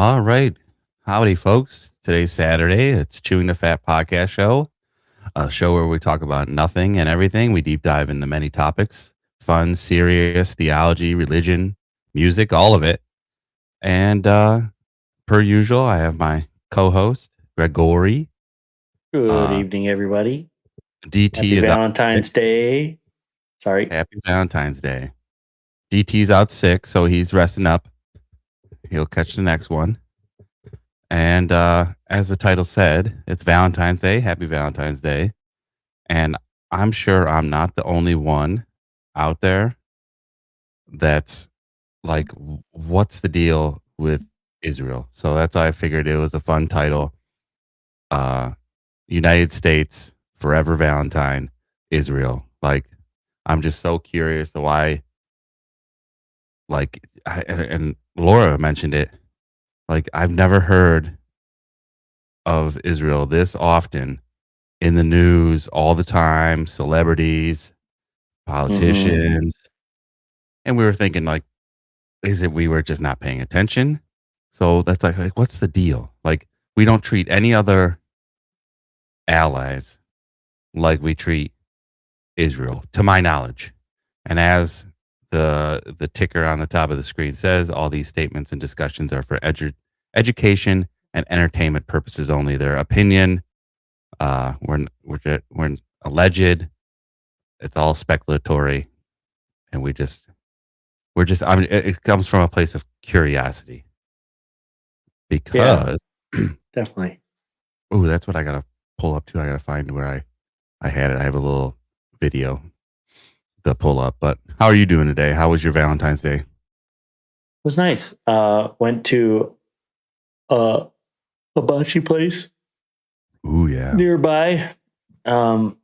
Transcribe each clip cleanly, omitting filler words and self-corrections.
All right. Howdy, folks. Today's Saturday. It's Chewing the Fat podcast show, a show where we talk about nothing and everything. We deep dive into many topics: fun, serious, theology, religion, music, all of it. And per usual, I have my co-host, Gregory. Good Uh, evening, everybody. DT Happy is out. Valentine's Day. Sorry. Happy Valentine's Day. DT's out sick, so he's resting up. He'll catch the next one. And as the title said, it's Valentine's Day. Happy Valentine's Day. And I'm sure I'm not the only one out there that's like, what's the deal with Israel? So that's why I figured it was a fun title. United States, Forever Valentine, Israel. Like, I'm just so curious to why, and Laura mentioned it. Like, I've never heard of Israel this often in the news all the time, celebrities, politicians. And we were thinking, like, is it we were just not paying attention? So that's like what's the deal? Like, we don't treat any other allies like we treat Israel, to my knowledge. And as the ticker on the top of the screen says, all these statements and discussions are for education and entertainment purposes only. Their opinion, we're alleged. It's all speculatory, and we're just. I mean, it comes from a place of curiosity because. Definitely. Oh, that's what I gotta pull up too. I gotta find where I had it. I have a little video to pull up. But how are you doing today? How was your Valentine's Day? It was nice. Went to a hibachi place Ooh, yeah. nearby. The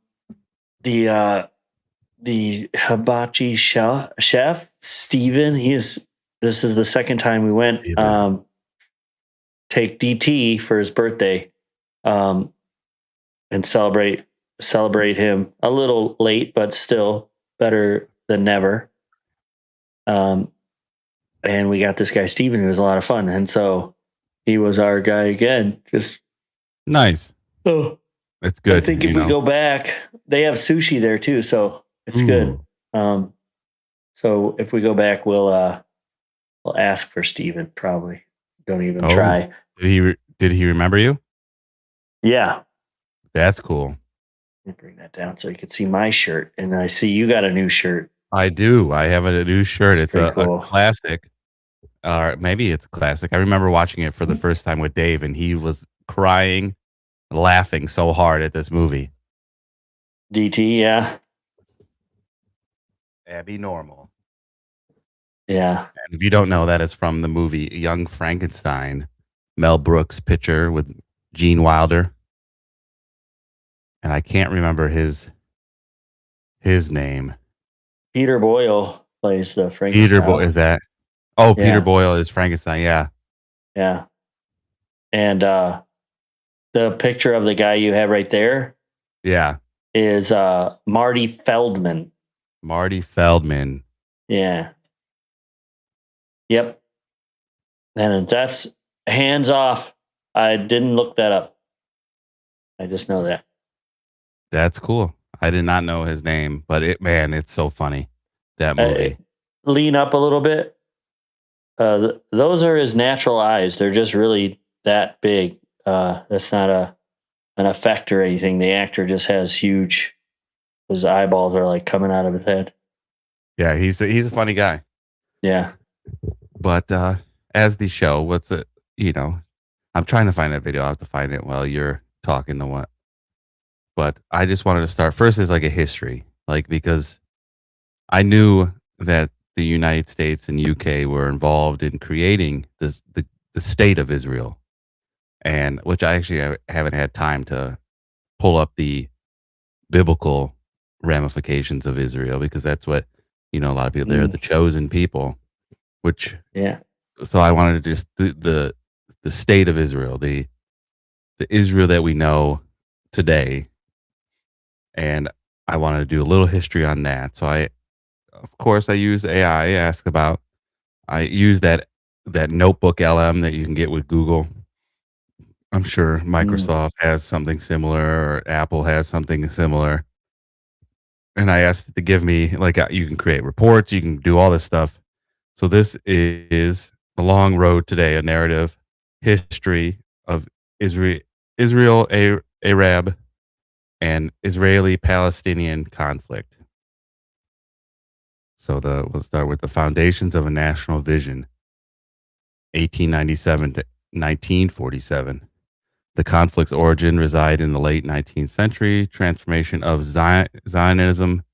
hibachi chef Steven, this is the second time we went. Take DT for his birthday, and celebrate him a little late, but still better than never. And we got this guy Steven, who was a lot of fun, and so he was our guy again. Just nice. Oh, it's good. I think if we go back, they have sushi there too, so it's good. So if we go back, we'll ask for Steven. Probably don't even try. Did he remember you? Yeah, that's cool. Let me bring that down so you can see my shirt, and I see you got a new shirt. I do. I have a new shirt. It's a classic. Maybe it's a classic. I remember watching it for the first time with Dave, and he was crying, laughing so hard at this movie. DT, yeah. Abby Normal. Yeah. And if you don't know, that is from the movie Young Frankenstein, Mel Brooks picture with Gene Wilder. And I can't remember his name. Peter Boyle plays the Frankenstein. Peter Boyle is that? Oh, yeah. Peter Boyle is Frankenstein. Yeah. Yeah. And the picture of the guy you have right there. Yeah. Is Marty Feldman. Marty Feldman. Yeah. Yep. And that's hands off. I didn't look that up. I just know that. That's cool. I did not know his name, but it's so funny, that movie. Lean up a little bit. Those are his natural eyes. They're just really that big. That's not an effect or anything. The actor just has huge. His eyeballs are like coming out of his head. Yeah, he's a funny guy. Yeah. But as the show, what's it? I'm trying to find that video. I'll have to find it while you're talking to what. But I just wanted to start first as like a history, like because I knew that the United States and UK were involved in creating the state of Israel, and which I actually haven't had time to pull up the biblical ramifications of Israel, because that's what a lot of people, they're the chosen people, which so I wanted to just the state of Israel, the Israel that we know today. And I wanted to do a little history on that. So of course I use AI. I use that that notebook LM that you can get with Google. I'm sure Microsoft has something similar, or Apple has something similar. And I asked it to give me, like, you can create reports, you can do all this stuff. So this is The Long Road Today, a narrative history of Israel, Arab, and Israeli-Palestinian conflict. So we'll start with the foundations of a national vision, 1897 to 1947. The conflict's origin reside in the late 19th century transformation of Zionism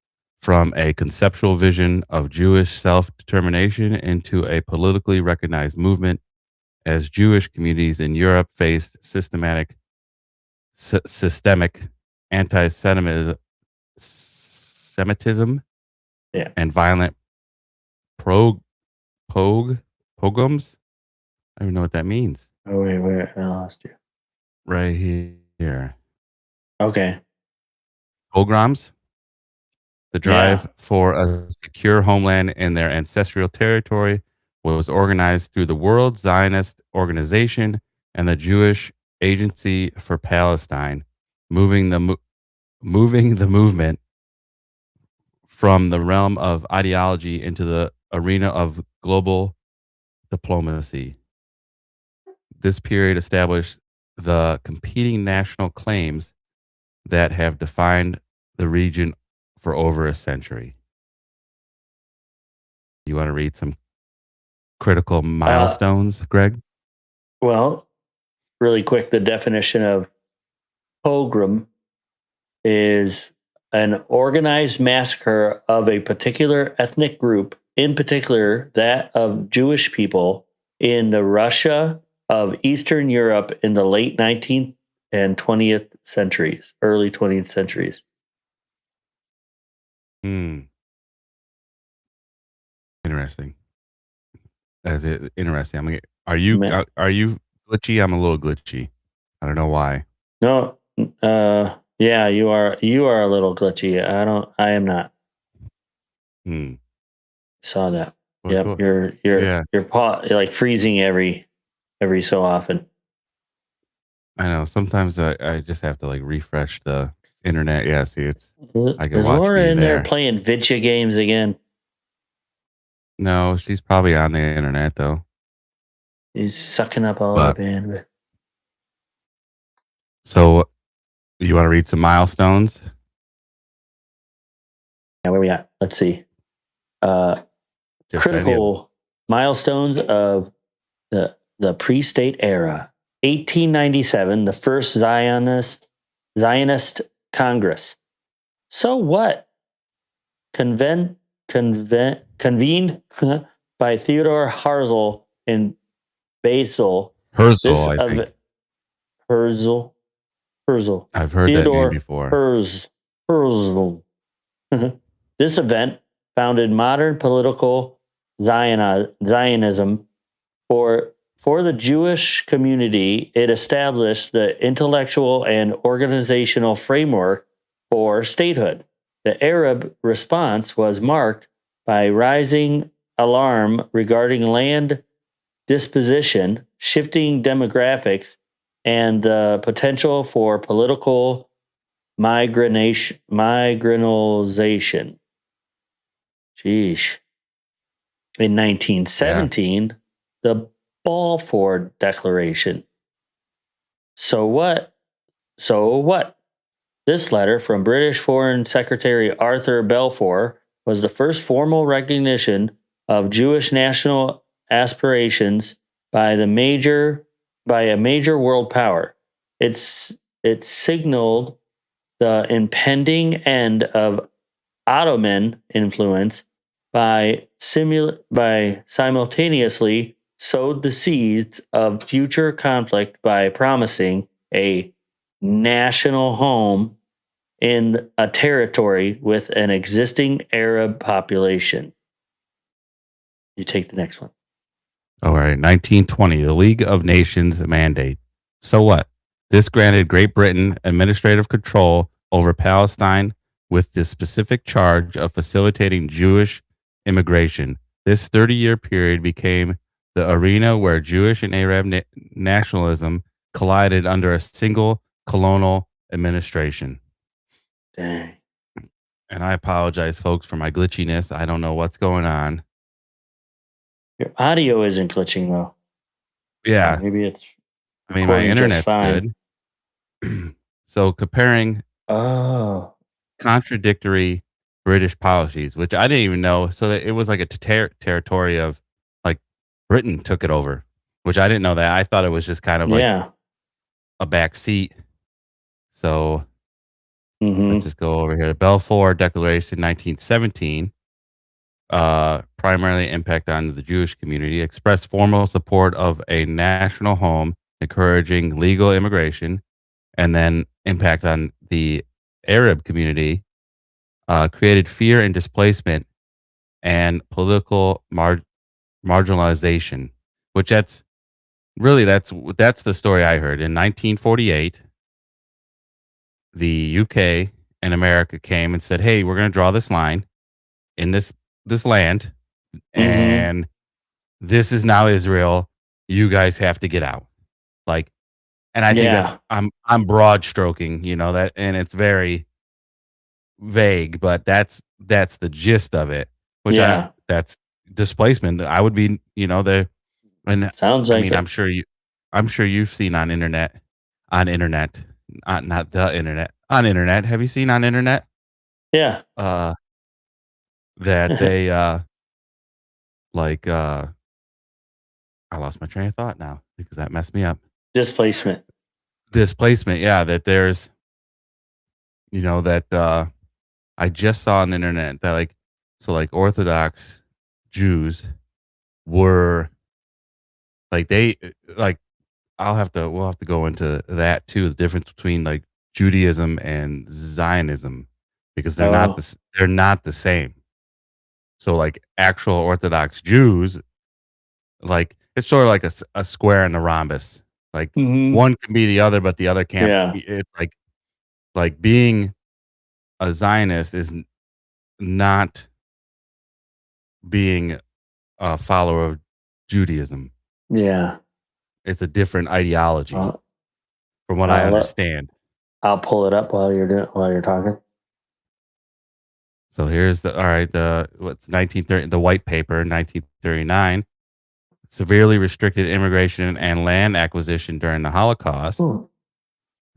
from a conceptual vision of Jewish self-determination into a politically recognized movement as Jewish communities in Europe faced systemic anti-Semitism and violent pogroms. I don't even know what that means. Oh, wait, I lost you. Right here. Okay. Pogroms. The drive for a secure homeland in their ancestral territory was organized through the World Zionist Organization and the Jewish Agency for Palestine, moving the movement from the realm of ideology into the arena of global diplomacy. This period established the competing national claims that have defined the region for over a century. You want to read some critical milestones, Greg? Well, really quick, the definition of pogrom is an organized massacre of a particular ethnic group, in particular that of Jewish people, in the Russia of Eastern Europe in the late 19th and 20th centuries, early 20th centuries. Interesting. That's interesting. Are you glitchy? I'm a little glitchy. I don't know why. No, yeah, you are a little glitchy. I am not. Saw that. Well, yep, cool. You're like freezing every so often. I know. Sometimes I just have to like refresh the internet. Yeah, see, I can watch Laura in there playing video games again. No, she's probably on the internet though. He's sucking up all the bandwidth. So, you want to read some milestones? Yeah, where we at? Let's see. Critical milestones of the pre-state era. 1897, the first Zionist Congress. So what? Convened by Theodore Herzl in Basel. Herzl, I think. Herzl. I've heard Theodore that name before. Herzl. This event founded modern political Zionism for the Jewish community. It established the intellectual and organizational framework for statehood. The Arab response was marked by rising alarm regarding land disposition, shifting demographics, and the potential for political migranization. Sheesh. In 1917, the Balfour Declaration. So what? This letter from British Foreign Secretary Arthur Balfour was the first formal recognition of Jewish national aspirations by a major world power. It signaled the impending end of Ottoman influence by simultaneously sowed the seeds of future conflict by promising a national home in a territory with an existing Arab population. You take the next one. All right, 1920, the League of Nations mandate. So what? This granted Great Britain administrative control over Palestine with the specific charge of facilitating Jewish immigration. This 30-year period became the arena where Jewish and Arab nationalism collided under a single colonial administration. Dang. And I apologize, folks, for my glitchiness. I don't know what's going on. Your audio isn't glitching though. Yeah, Maybe it's I mean, my recording just internet's fine. good. So comparing Oh, contradictory British policies, which I didn't even know. So that it was like a territory of like Britain took it over, which I didn't know that. I thought it was just kind of like yeah. a back seat. So let's Mm-hmm. just go over here. The Balfour Declaration, 1917, primarily impact on the Jewish community, expressed formal support of a national home, encouraging legal immigration, and then impact on the Arab community, created fear and displacement and political marginalization, which that's really that's the story I heard. In 1948, the UK and America came and said, "Hey, we're going to draw this line in this land, Mm-hmm. and this is now Israel. You guys have to get out." Like, and I think that's Yeah. I'm broad stroking, that, and it's very vague, but that's the gist of it. Which Yeah. that's displacement. I would be, there, and Sounds I like mean, it. I'm sure you've seen on internet, not the internet, on internet. Have you seen on internet Yeah. uh that they like I lost my train of thought now because that messed me up. Displacement. Displacement, yeah, that there's, that I just saw on the internet that like Orthodox Jews were like like we'll have to go into that too, the difference between like Judaism and Zionism, because Oh. they're not the same. So like actual Orthodox Jews, like it's sort of like a square and a rhombus. Like Mm-hmm. one can be the other, but the other can't Yeah. be. It's like being a Zionist is not being a follower of Judaism. Yeah. It's a different ideology, I'll, from what I I'll understand. I'll pull it up while you're talking. So here's the what's 1930, the white paper, 1939, severely restricted immigration and land acquisition during the Holocaust, Hmm.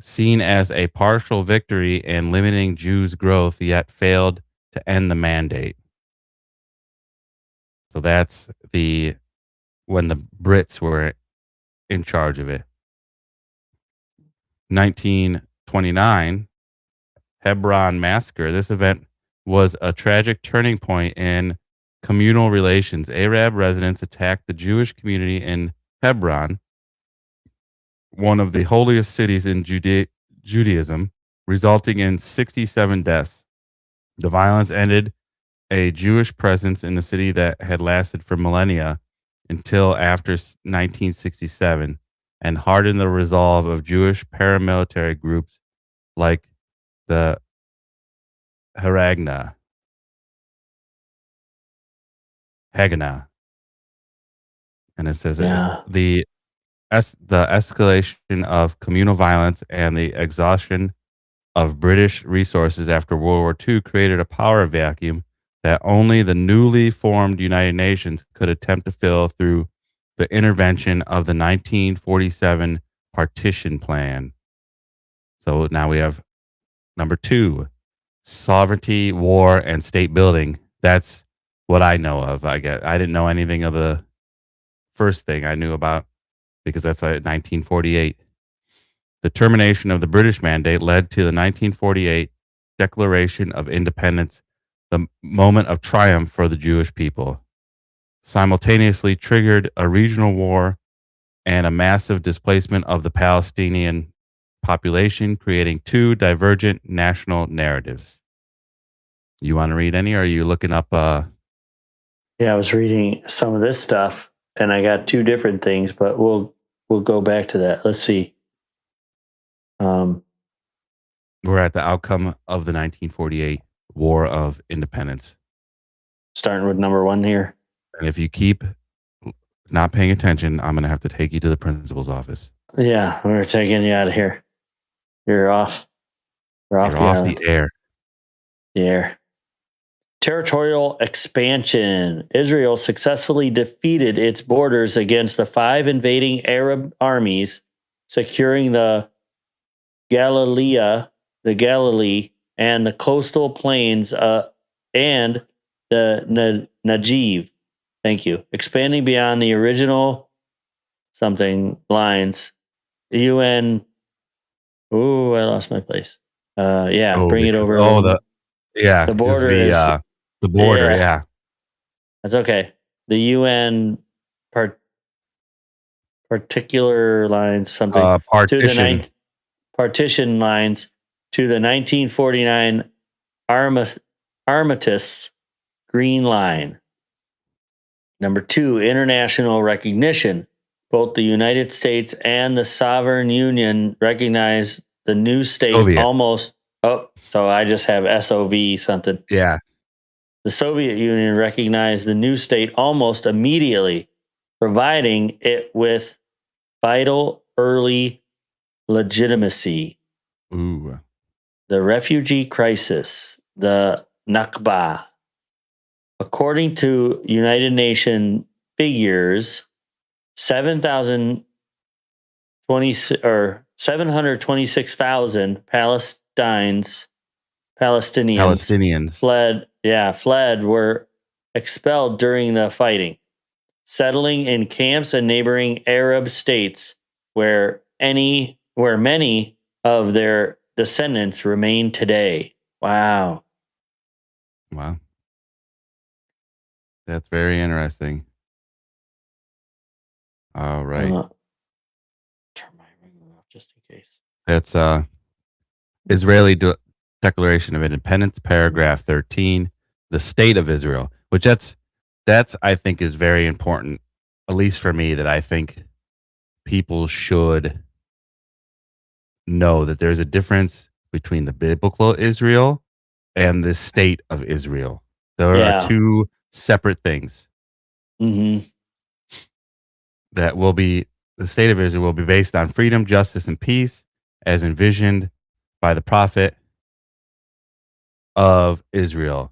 seen as a partial victory in limiting Jews' growth, yet failed to end the mandate. So that's when the Brits were in charge of it. 1929, Hebron massacre. This event was a tragic turning point in communal relations. Arab residents attacked the Jewish community in Hebron, one of the holiest cities in Judaism, resulting in 67 deaths. The violence ended a Jewish presence in the city that had lasted for millennia until after 1967, and hardened the resolve of Jewish paramilitary groups like the Haganah, Haganah. And it says Yeah. the escalation of communal violence and the exhaustion of British resources after World War II created a power vacuum that only the newly formed United Nations could attempt to fill through the intervention of the 1947 Partition Plan. So now we have number 2, sovereignty, war, and state building. That's what I know of. I didn't know anything of the first thing I knew about, because that's 1948. The termination of the British mandate led to the 1948 Declaration of Independence, the moment of triumph for the Jewish people. Simultaneously triggered a regional war and a massive displacement of the Palestinian population, creating two divergent national narratives. You want to read any, or are you looking up? Yeah, I was reading some of this stuff and I got two different things, but we'll go back to that. Let's see. We're at the outcome of the 1948 War of Independence. Starting with number 1 here. And if you keep not paying attention, I'm going to have to take you to the principal's office. Yeah, we're taking you out of here. You're off. You're off You're the off island. the air. The air. Territorial expansion. Israel successfully defeated its borders against the 5 invading Arab armies, securing the Galilee, and the coastal plains and the Najeeb. Thank you. Expanding beyond the original something lines. The UN. Ooh, I lost my place. Yeah, bring it over. The border is the border. Yeah, that's okay. The UN particular lines something partition. to the partition lines to the 1949 Armistice Green Line. Number 2, international recognition. Both the United States and the Sovereign Union recognize the new state Soviet. almost. Oh, so I just have SOV something. Yeah. The Soviet Union recognized the new state almost immediately, providing it with vital early legitimacy. Ooh. The refugee crisis, the Nakba. According to United Nations figures, 726,000 Palestinians fled, were expelled during the fighting, settling in camps in neighboring Arab states where many of their descendants remain today. Wow. That's very interesting. All right. Turn my ringer off just in case. That's Israeli Declaration of Independence, paragraph 13, the state of Israel, which that's I think is very important, at least for me, that I think people should know that there's a difference between the biblical Israel and the state of Israel. There are two separate things. Mm-hmm. That will be, the state of Israel will be based on freedom, justice, and peace as envisioned by the prophet of Israel.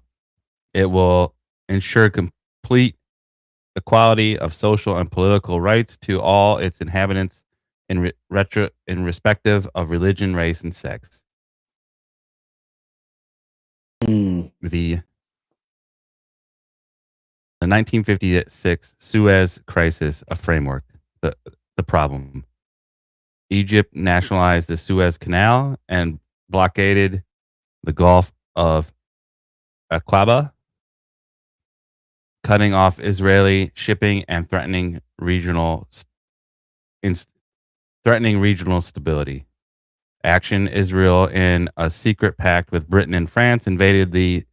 It will ensure complete equality of social and political rights to all its inhabitants in respective of religion, race, and sex. The 1956 Suez Crisis, a framework. The problem. Egypt nationalized the Suez Canal and blockaded the Gulf of Aqaba, cutting off Israeli shipping and threatening regional stability. Action: Israel, in a secret pact with Britain and France, invaded the,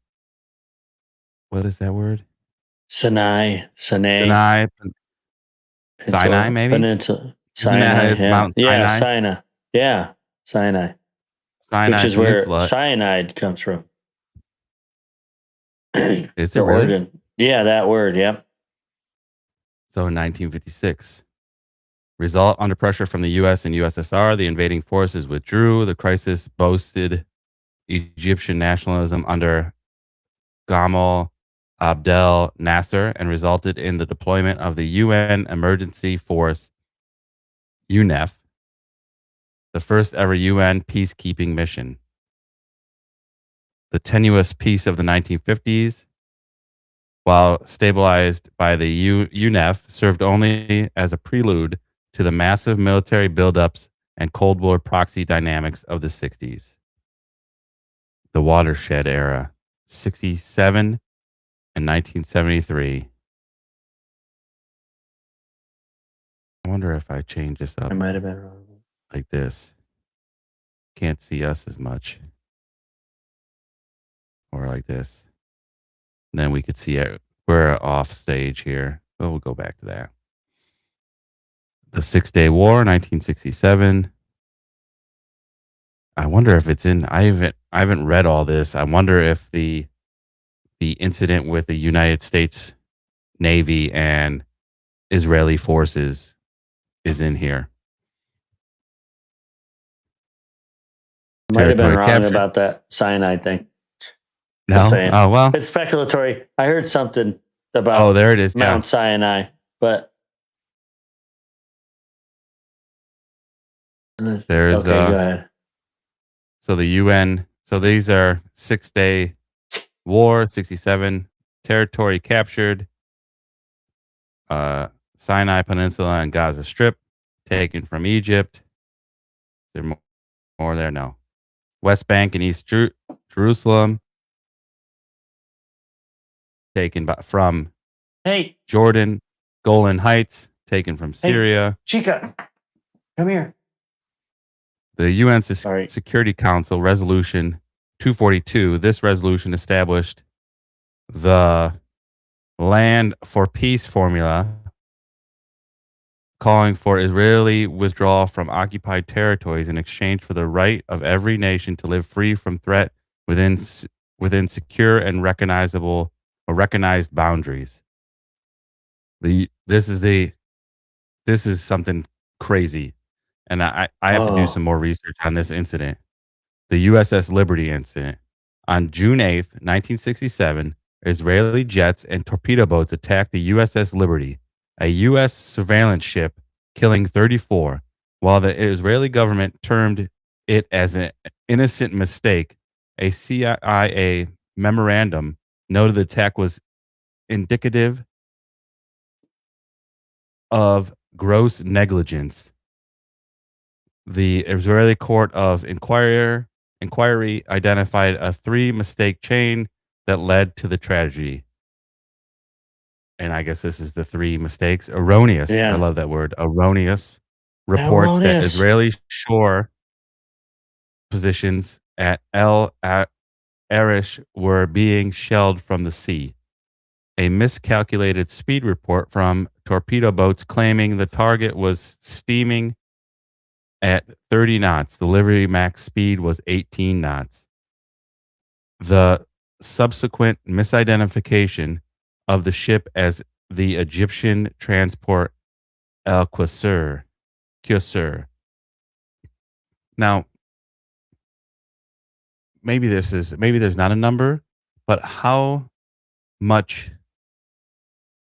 what is that word? Sinai, maybe? Peninsula. Sinai, Mount yeah. Sinai? Sinai. Yeah, Sinai. Which is Peninsula. where cyanide comes from. Is it really? Organ. Yeah, that word, yep. So in 1956. Result: under pressure from the U.S. and USSR, the invading forces withdrew. The crisis boasted Egyptian nationalism under Gamal Abdel Nasser and resulted in the deployment of the UN Emergency Force, UNEF, the first ever UN peacekeeping mission. The tenuous peace of the 1950s, while stabilized by the UNEF, served only as a prelude to the massive military buildups and Cold War proxy dynamics of the 60s. The watershed era, 67 and 1973. I wonder if I change this up. I might have been wrong. Like this. Can't see us as much. Or like this. And then we could see it. We're off stage here. But we'll go back to that. The 6-Day War, 1967. I wonder if it's in. I haven't read all this. I wonder if the incident with the United States Navy and Israeli forces is in here. Might have been Territory wrong captured. about that cyanide thing. No? Just saying. Oh, well. It's speculatory. I heard something about Oh, there it is. Mount Sinai, but There's okay, go ahead. So the UN. So these are 6-day war, 67 territory captured. Sinai Peninsula and Gaza Strip taken from Egypt. There more there? No. West Bank and East Jerusalem taken from Jordan. Golan Heights taken from Syria. Chica, come here. The UN Security Council Resolution 242. This resolution established the Land for Peace formula, calling for Israeli withdrawal from occupied territories in exchange for the right of every nation to live free from threat within secure and recognized boundaries. This is something crazy, and I have to do some more research on this incident. The USS Liberty Incident. On June 8th, 1967, Israeli jets and torpedo boats attacked the USS Liberty, a U.S. surveillance ship, killing 34. While the Israeli government termed it as an innocent mistake, a CIA memorandum noted the attack was indicative of gross negligence. The Israeli Court of Inquiry identified a 3-mistake chain that led to the tragedy. And I guess this is the 3 mistakes. Erroneous. Yeah. I love that word. Erroneous reports that Israeli shore positions at El Arish were being shelled from the sea. A miscalculated speed report from torpedo boats claiming the target was steaming at 30 knots. The Liberty max speed was 18 knots. The subsequent misidentification of the ship as the Egyptian transport El Qusur. Now, maybe there's not a number, but how much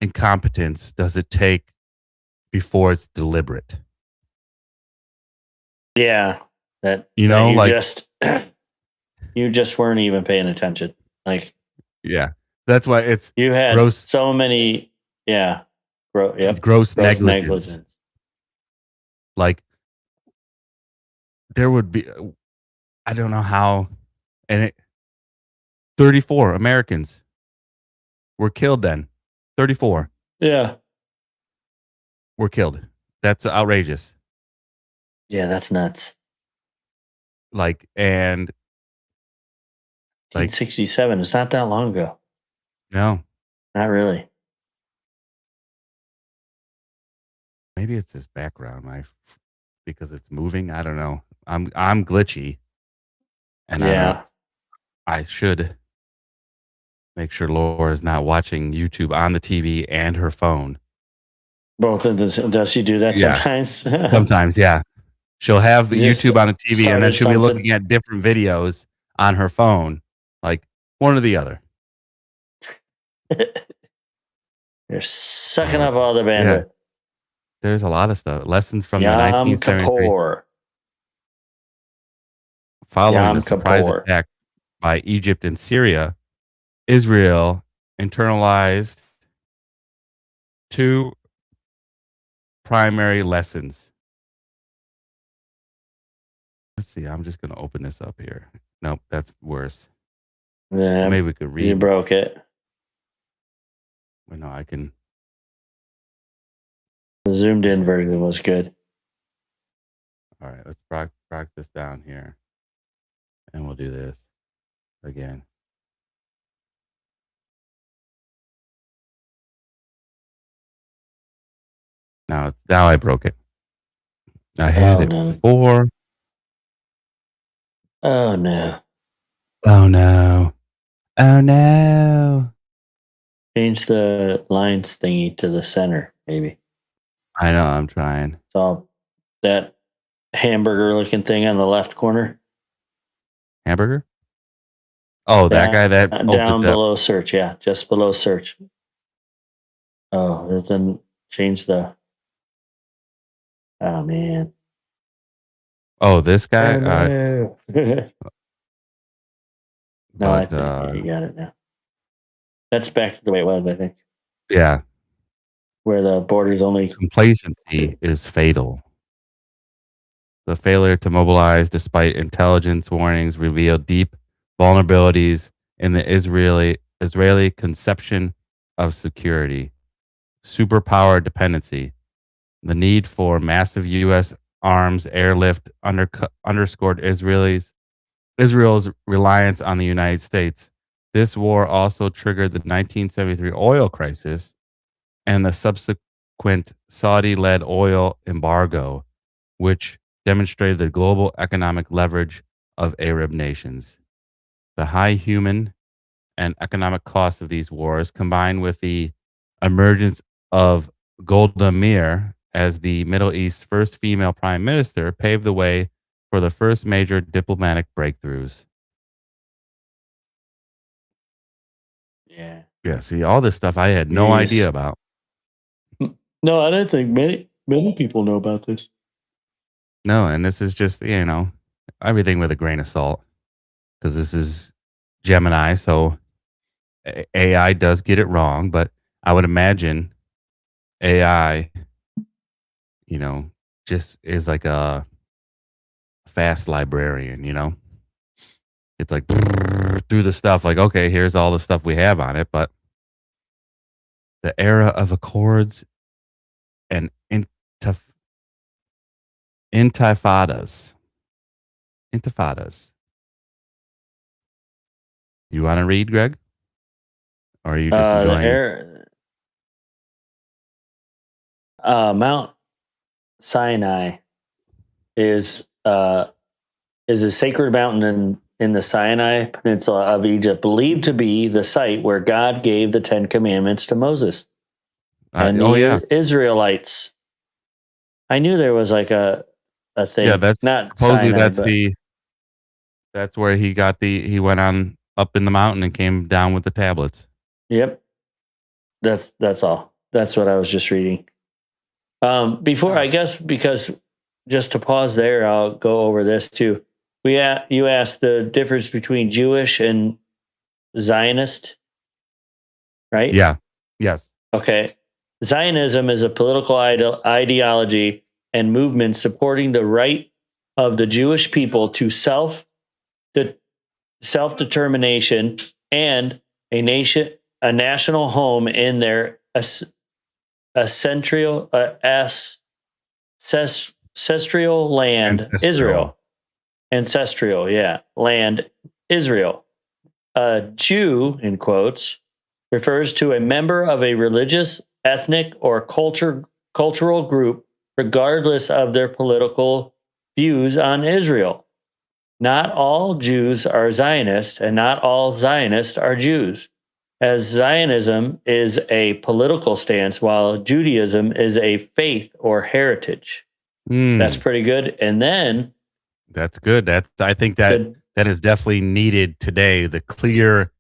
incompetence does it take before it's deliberate? Yeah, you just weren't even paying attention. Like, yeah, that's why you had so many. Yeah, gross negligence. Like, there would be, I don't know how, and 34 Americans were killed then. 34. Yeah, were killed. That's outrageous. Yeah, that's nuts. And 1967. It's not that long ago. No, not really. Maybe it's this background, because it's moving. I don't know. I'm glitchy, and I should make sure Laura's not watching YouTube on the TV and her phone. Both of them. Does she do that sometimes? Sometimes, yeah. She'll have YouTube on the TV, and then she'll be looking at different videos on her phone, like one or the other. You're sucking up all the bandwidth. Yeah. There's a lot of stuff. Lessons from the 1973. Following the surprise attack by Egypt and Syria, Israel internalized 2 primary lessons. Let's see. I'm just going to open this up here. Nope, that's worse. Yeah, maybe we could read. You broke it. Well, no, I can. The zoomed in version was good. All right, let's practice down here. And we'll do this again. Now I broke it. I had it before. Oh no. Oh no. Oh no. Change the lines thingy to the center, maybe. I know. I'm trying. So that hamburger looking thing on the left corner. Hamburger. Oh, that guy that Down opens up. below search. Yeah, just below search. Oh, it didn't change the. Oh man. Oh, this guy. Oh no. No, I But think you got it now. That's back to the way it was, I think, yeah, where the border's only. complacency is fatal. The failure to mobilize, despite intelligence warnings, revealed deep vulnerabilities in the Israeli conception of security, superpower dependency. The need for massive U.S. arms airlift underscored Israel's reliance on the United States. This war also triggered the 1973 oil crisis and the subsequent Saudi-led oil embargo, which demonstrated the global economic leverage of Arab nations. The high human and economic costs of these wars, combined with the emergence of Golda Meir as the Middle East's first female prime minister, paved the way for the first major diplomatic breakthroughs. Yeah. Yeah, see, all this stuff I had no Jeez. idea about. No, I don't think many people know about this. No, and this is just, everything with a grain of salt because this is Gemini, so AI does get it wrong, but I would imagine AI, just is like a fast librarian. It's like through the stuff, like, okay, here's all the stuff we have on it, but the era of accords and intifadas. Intifadas. You want to read, Greg? Or are you just The enjoying it? air, Mount Sinai is a sacred mountain in the Sinai Peninsula of Egypt, believed to be the site where God gave the Ten Commandments to Moses and Oh, the yeah. Israelites. I knew there was like a thing, Yeah, that's not supposedly Sinai, but that's where he went on up in the mountain and came down with the tablets. yep, that's all. That's what I was just reading. Before, Oh. I guess, because just to pause there, I'll go over this too. You asked the difference between Jewish and Zionist, right? Yeah. Yes. Okay. Zionism is a political ideology and movement supporting the right of the Jewish people to self determination and a national home in their ancestral ancestral land, Ancestral. Israel. Ancestral, yeah, land, Israel. A Jew, in quotes, refers to a member of a religious, ethnic, or cultural group, regardless of their political views on Israel. Not all Jews are Zionists, and not all Zionists are Jews, as Zionism is a political stance, while Judaism is a faith or heritage. That's pretty good. And then That's good. I think that the that is definitely needed today. The clear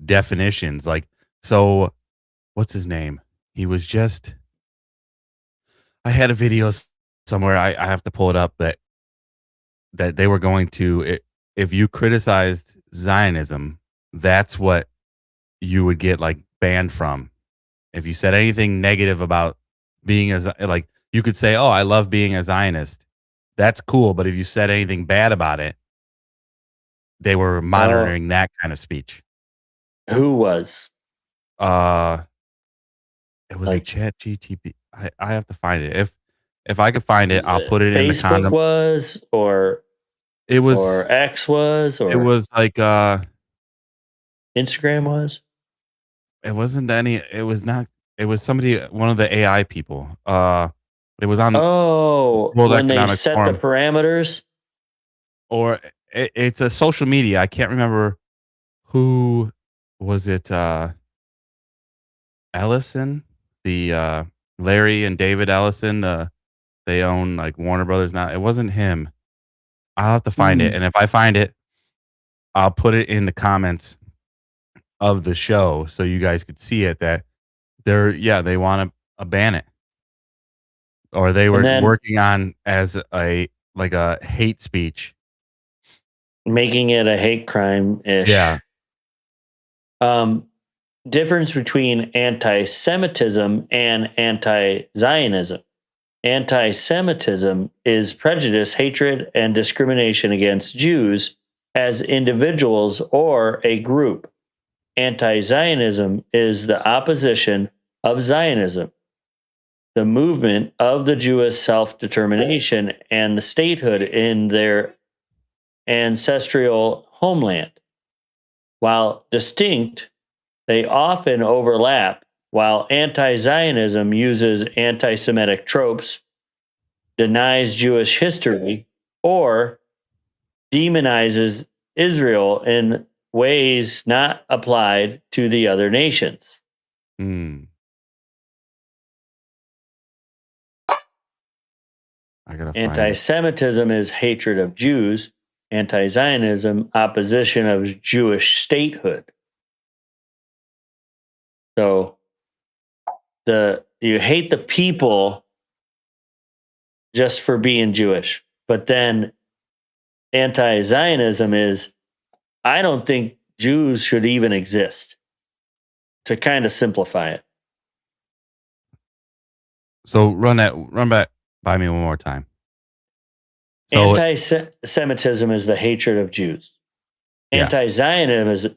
definitions. Like, so what's his name? He was just I had a video somewhere. I have to pull it up that they were going to if you criticized Zionism, that's what you would get like banned from. If you said anything negative about being like you could say, "Oh, I love being a Zionist." That's cool, but if you said anything bad about it, they were oh, monitoring that kind of speech. who was Uh, it was a like Chat GTP. I have to find it. If I could find it, I'll put it in the Facebook condom. was, It was or X was, it or was like Instagram was. it wasn't any. It was not. It was somebody, one of the AI people. It was on Oh, World when they Economic set the Forum, parameters. or it's a social media. I can't remember who was it. Ellison, the Larry and David Ellison, they own like Warner Brothers now. It wasn't him. I'll have to find it, and if I find it, I'll put it in the comments of the show so you guys could see it. That they want to ban it, or they And were then working on as a hate speech. making it a hate crime ish. Yeah. Difference between anti-Semitism and anti-Zionism. Anti-Semitism is prejudice, hatred, and discrimination against Jews as individuals or a group. Anti-Zionism is the opposition of Zionism, the movement of the Jewish self-determination and the statehood in their ancestral homeland. While distinct, they often overlap. While anti-Zionism uses anti-Semitic tropes, denies Jewish history, or demonizes Israel in ways not applied to the other nations. I gotta find it. Anti-Semitism is hatred of Jews. Anti-Zionism, opposition of Jewish statehood. So you hate the people just for being Jewish, but then anti-Zionism is, I don't think Jews should even exist. To kind of simplify it. So run back by me one more time. So Anti-Semitism is the hatred of Jews. Yeah. Anti-Zionism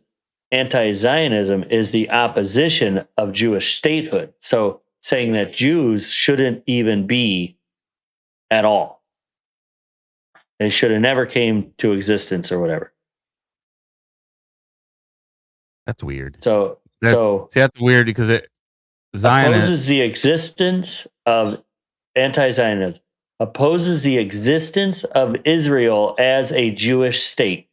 is the opposition of Jewish statehood. So saying that Jews shouldn't even be at all. They should have never came to existence or whatever. That's weird. So that's weird because opposes the existence of anti-Zionism, opposes the existence of Israel as a Jewish state.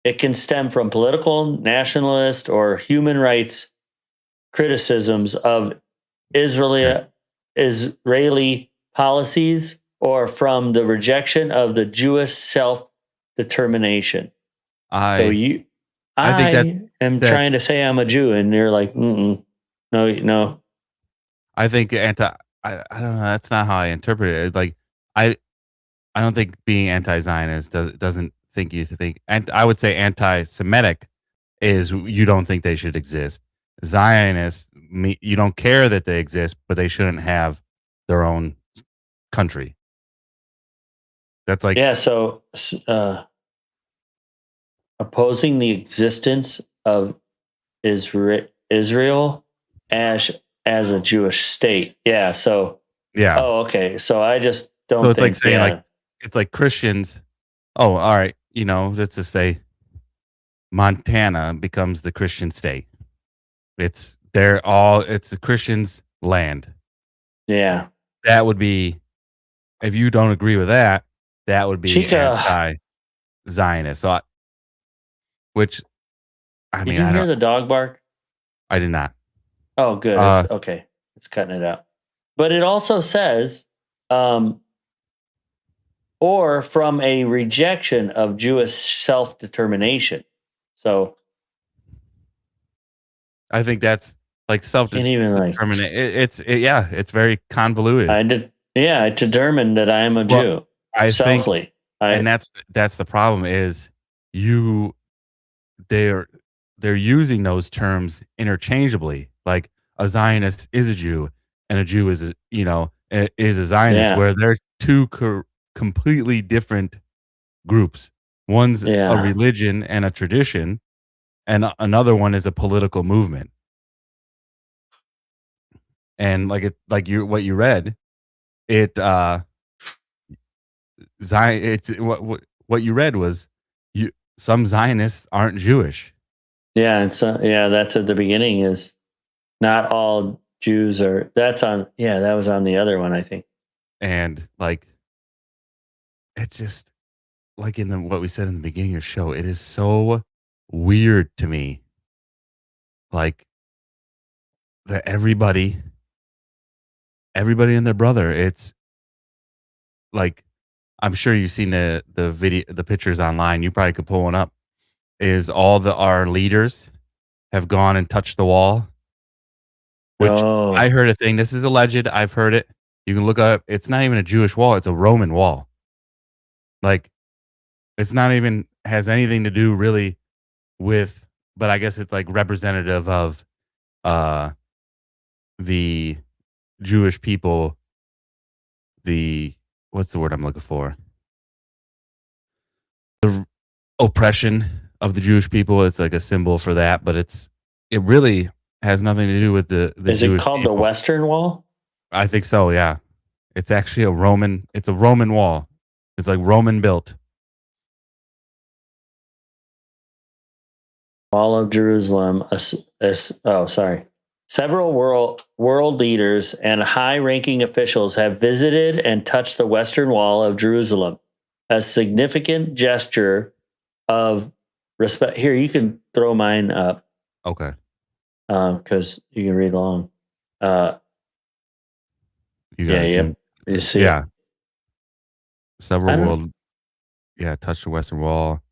It can stem from political, nationalist, or human rights criticisms of Israeli policies, or from the rejection of the Jewish self-determination. I am trying to say I'm a Jew, and you're like, no. I think I don't know. That's not how I interpret it. Like I don't think being anti-Zionist doesn't think you think. And I would say anti-Semitic is you don't think they should exist. Zionist, you don't care that they exist, but they shouldn't have their own country. That's like So opposing the existence of Israel as a Jewish state. Yeah. So Oh, okay. So I just don't. So it's like saying it's like Christians. Oh, all right. Let's just say Montana becomes the Christian state. It's the Christians' land. Yeah. That would be, if you don't agree with that, that would be anti-Zionist. So, did you hear the dog bark? I did not. Oh, good. Okay. It's cutting it out. But it also says, or from a rejection of Jewish self-determination. So I think that's like self-determination. It's very convoluted. I determined that I am a Jew. And that's the problem is they're using those terms interchangeably. Like a Zionist is a Jew and a Jew is a Zionist, where they're two completely different groups. One's a religion and a tradition, and another one is a political movement. And what you read, what you read was some Zionists aren't Jewish. Yeah, and so that's at the beginning, is not all Jews are. That's on. Yeah, that was on the other one, I think. And it's just like what we said in the beginning of the show. It is so weird to me, like that everybody everybody and their brother. It's like, I'm sure you've seen the video, the pictures online. You probably could pull one up. Is all our leaders have gone and touched the wall, which I Oh, heard a thing. This is alleged. I've heard it. You can look up. It's not even a Jewish wall. It's a Roman wall. Like, it's not even has anything to do really with, but I guess it's like representative of uh the Jewish people, the what's the word I'm looking for? The oppression of the Jewish people. It's like a symbol for that, but it really has nothing to do with the is it Jewish called the people. Western Wall? I think so, yeah. It's actually it's a Roman wall. It's like Roman built. Wall of Jerusalem. Sorry. Several world leaders and high-ranking officials have visited and touched the Western Wall of Jerusalem, a significant gesture of respect. Here, you can throw mine up Okay. because you can read along. You got it. Yep. You see Yeah. it? Several world touched the Western Wall.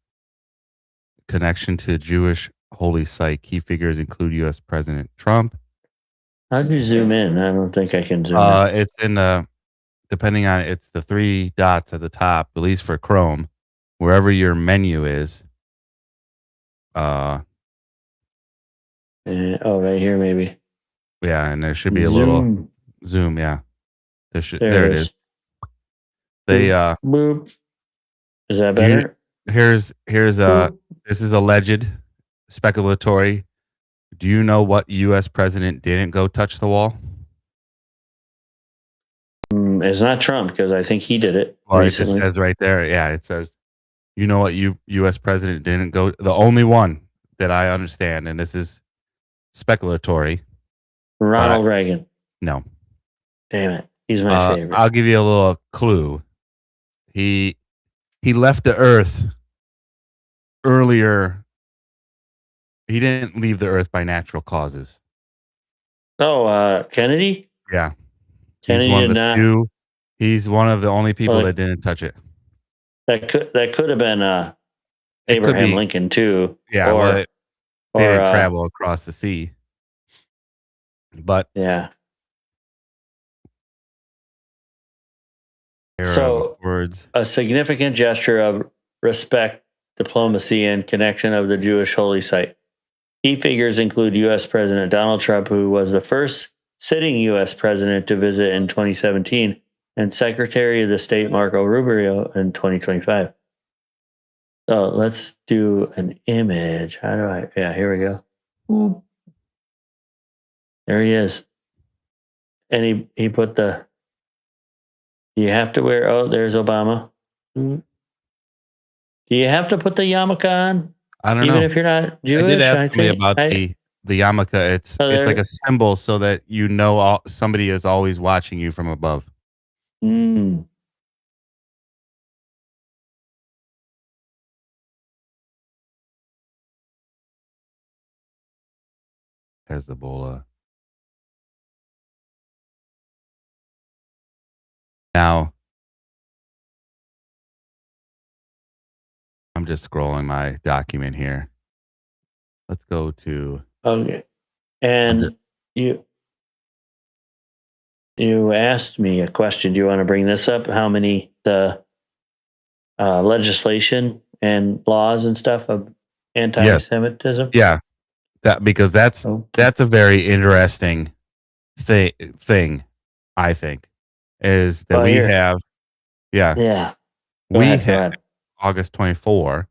Connection to Jewish holy site. Key figures include U.S. President Trump. How'd you zoom in? I don't think I can zoom in. It's in the depending on it's the 3 dots at the top, at least for Chrome, wherever your menu is. Right here, maybe. Yeah, and there should be a little zoom. Yeah, there it is. They boop. Is that better? Here's this is alleged, speculatory. Do you know what U.S. president didn't go touch the wall? It's not Trump because I think he did it Well, recently. it just says right there. Yeah, it says, you know what U.S. president didn't go. The only one that I understand, and this is speculatory. Ronald Reagan. No. Damn it. He's my favorite. I'll give you a little clue. He left the earth earlier. He didn't leave the earth by natural causes. Oh, Kennedy? Yeah. Kennedy did not. He's one of the only people that didn't touch it. That could have been Abraham Lincoln too. Yeah, they didn't travel across the sea. But yeah. So words. A significant gesture of respect, diplomacy, and connection of the Jewish holy site. Key figures include U.S. President Donald Trump, who was the first sitting U.S. president to visit in 2017, and Secretary of the State Marco Rubio in 2025. So let's do an image. How do I? Yeah, here we go. Ooh. There he is. And he put the. You have to wear. Oh, there's Obama. Do you have to put the yarmulke on? I don't know. Even if you're not Jewish? I did ask me about the yarmulke. It's like a symbol so that you know somebody is always watching you from above. Hezbollah. Now, I'm just scrolling my document here. Let's go to. Okay. And you asked me a question. Do you want to bring this up? How many the legislation and laws and stuff of anti-Semitism? Yeah, because that's a very interesting thing. I think is that we have. Yeah. We have August 24.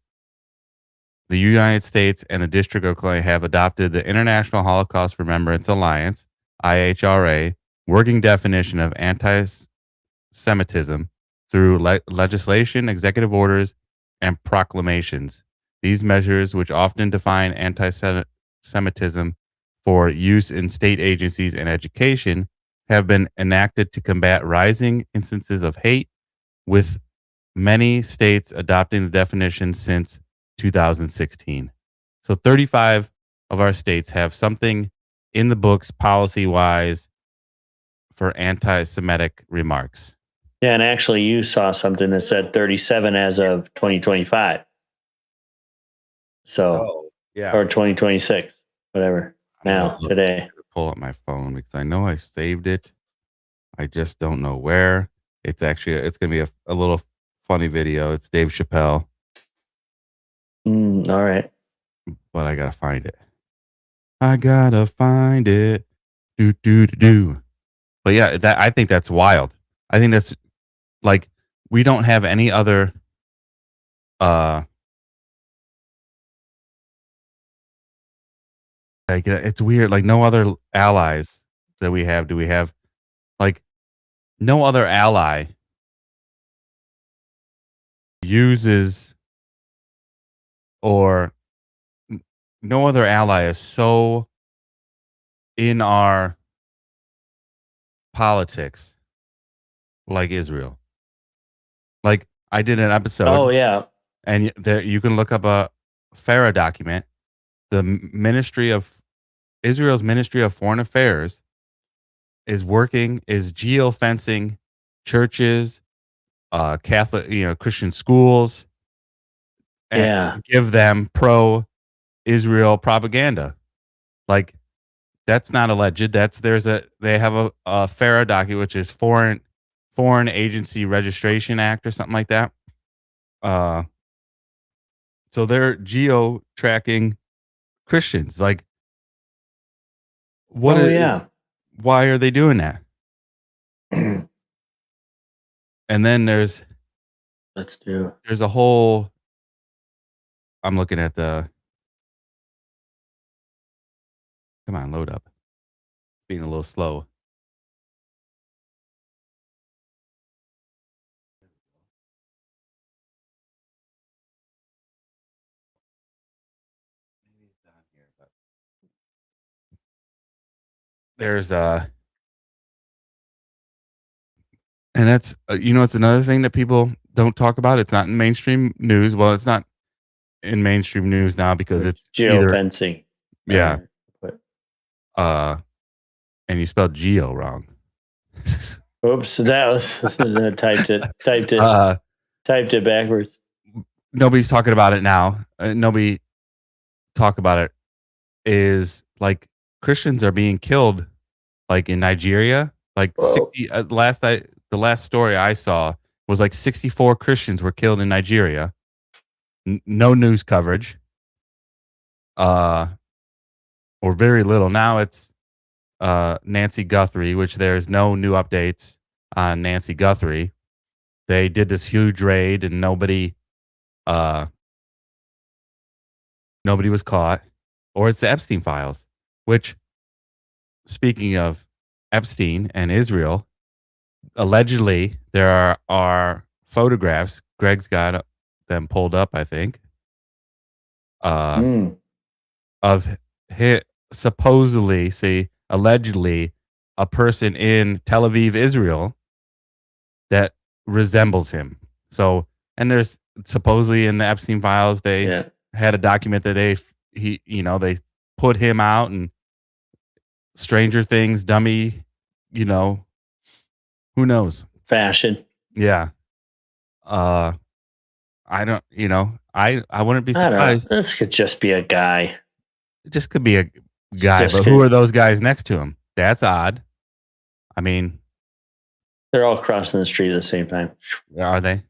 The United States and the District of Columbia have adopted the International Holocaust Remembrance Alliance, IHRA, working definition of anti-Semitism through legislation, executive orders, and proclamations. These measures, which often define anti-Semitism for use in state agencies and education, have been enacted to combat rising instances of hate, with many states adopting the definition since 2016. So 35 of our states have something in the books policy-wise for anti-Semitic remarks. Yeah, and actually, you saw something that said 37 as of 2025. So, yeah, or 2026, whatever. Now, today. Pull up my phone because I know I saved it. I just don't know where. It's gonna be a little funny video. It's Dave Chappelle. All right. But I gotta find it. I gotta find it. Do. But yeah, I think that's wild. I think that's like we don't have any other like it's weird. Like no other allies that we have. Do we have like no other ally uses or no other ally is so in our politics like Israel. Like I did an episode. Oh yeah, and there you can look up a FARA document. The Israel's Ministry of Foreign Affairs is geofencing churches, Catholic, Christian schools, and give them pro-Israel propaganda. Like that's not alleged. They have a FARA document, which is Foreign Agency Registration Act or something like that. So they're geo-tracking Christians. Like, why are they doing that? And then there's a whole. I'm looking at the. Come on, load up. Being a little slow. There's and that's it's another thing that people don't talk about. It's not in mainstream news. Well, it's not in mainstream news now because it's geofencing. Yeah. And you spelled geo wrong. Oops, that was typed it backwards. Nobody's talking about it now. Nobody talk about it is like Christians are being killed like in Nigeria. Like 60 the last story I saw was like 64 Christians were killed in Nigeria. No news coverage. Or very little. Now it's Nancy Guthrie, which there's no new updates on Nancy Guthrie. They did this huge raid and nobody was caught. Or it's the Epstein files, which, speaking of Epstein and Israel, allegedly there are photographs. Greg's got them pulled up, I think, of allegedly a person in Tel Aviv, Israel, that resembles him. So, and there's supposedly in the Epstein files, they had a document that they put him out, and Stranger Things dummy, who knows? Fashion. Yeah. I don't, I wouldn't be surprised. This could just be a guy. It just could be a guy, but who are those guys next to him? That's odd. I mean, they're all crossing the street at the same time. Are they?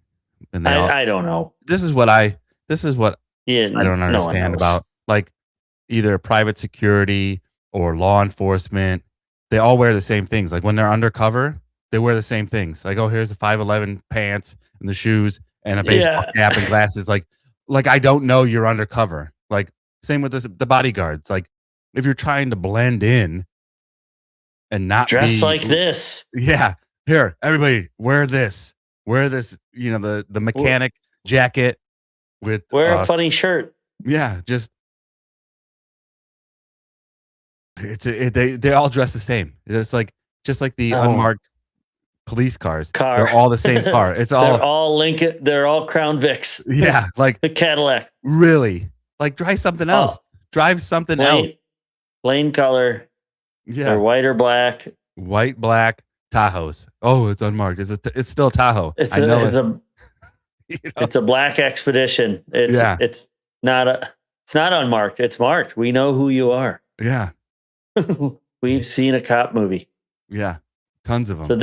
And I don't know. This is what I don't understand about like either private security or law enforcement. They all wear the same things. Like when they're undercover, they wear the same things. Like, oh, here's the 5'11" pants and the shoes and a baseball cap and glasses. Like I don't know you're undercover. Like same with the bodyguards. Like if you're trying to blend in and not dress like this. Yeah. Here, everybody wear this. Wear this, the mechanic jacket with wear a funny shirt. Yeah, just they all dress the same. It's like just like the unmarked police cars. They're all the same car. It's all they're all Lincoln. They're all Crown Vics. Yeah, like the Cadillac. Really? Like drive something else. Drive something else. Plain color. Yeah. They're white or black. White, black. Tahoes. Oh, it's unmarked. It's still Tahoe. It's I know it's it. a You know? it's a black expedition. Yeah. It's not unmarked. It's marked. We know who you are. Yeah. We've seen a cop movie. Yeah. Tons of them. So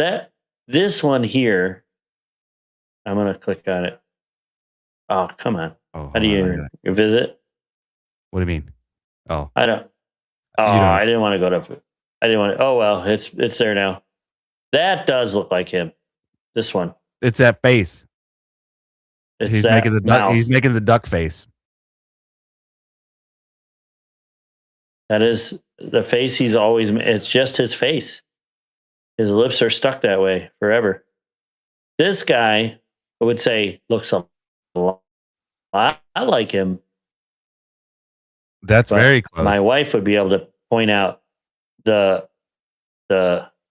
this one here, I'm gonna click on it. Oh, come on. Oh, How do you visit? what do you mean? Oh, I don't. Oh, I didn't want to go to. I didn't want to. Oh well, it's there now. That does look like him. This one. it's that face. It's He's that making the mouth. he's making the duck face. That is the face he's always. It's just his face. His lips are stuck that way forever. This guy, I would say, looks a lot. I like him. That's very close. My wife would be able to point out the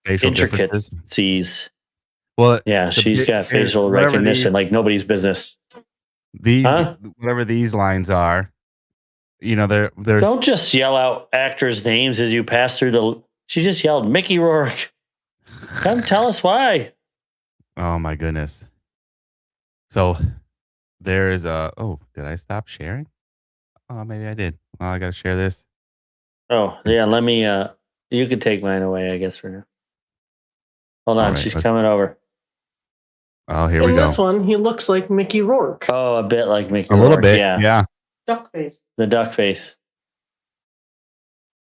facial intricacies. Well, yeah, she's got facial recognition like nobody's business. Whatever these lines are, there's. Don't just yell out actors' names as you pass through the. She just yelled Mickey Rourke. Come tell us why. Oh my goodness. So there is a. Oh, did I stop sharing? Oh, maybe I did. Well, I got to share this. Oh yeah, let me. You can take mine away, I guess, for now. Hold on, she's coming over. Oh, here we go. In this one, he looks like Mickey Rourke. Oh, a bit like Mickey Rourke. A little bit, yeah. Duck face. The duck face.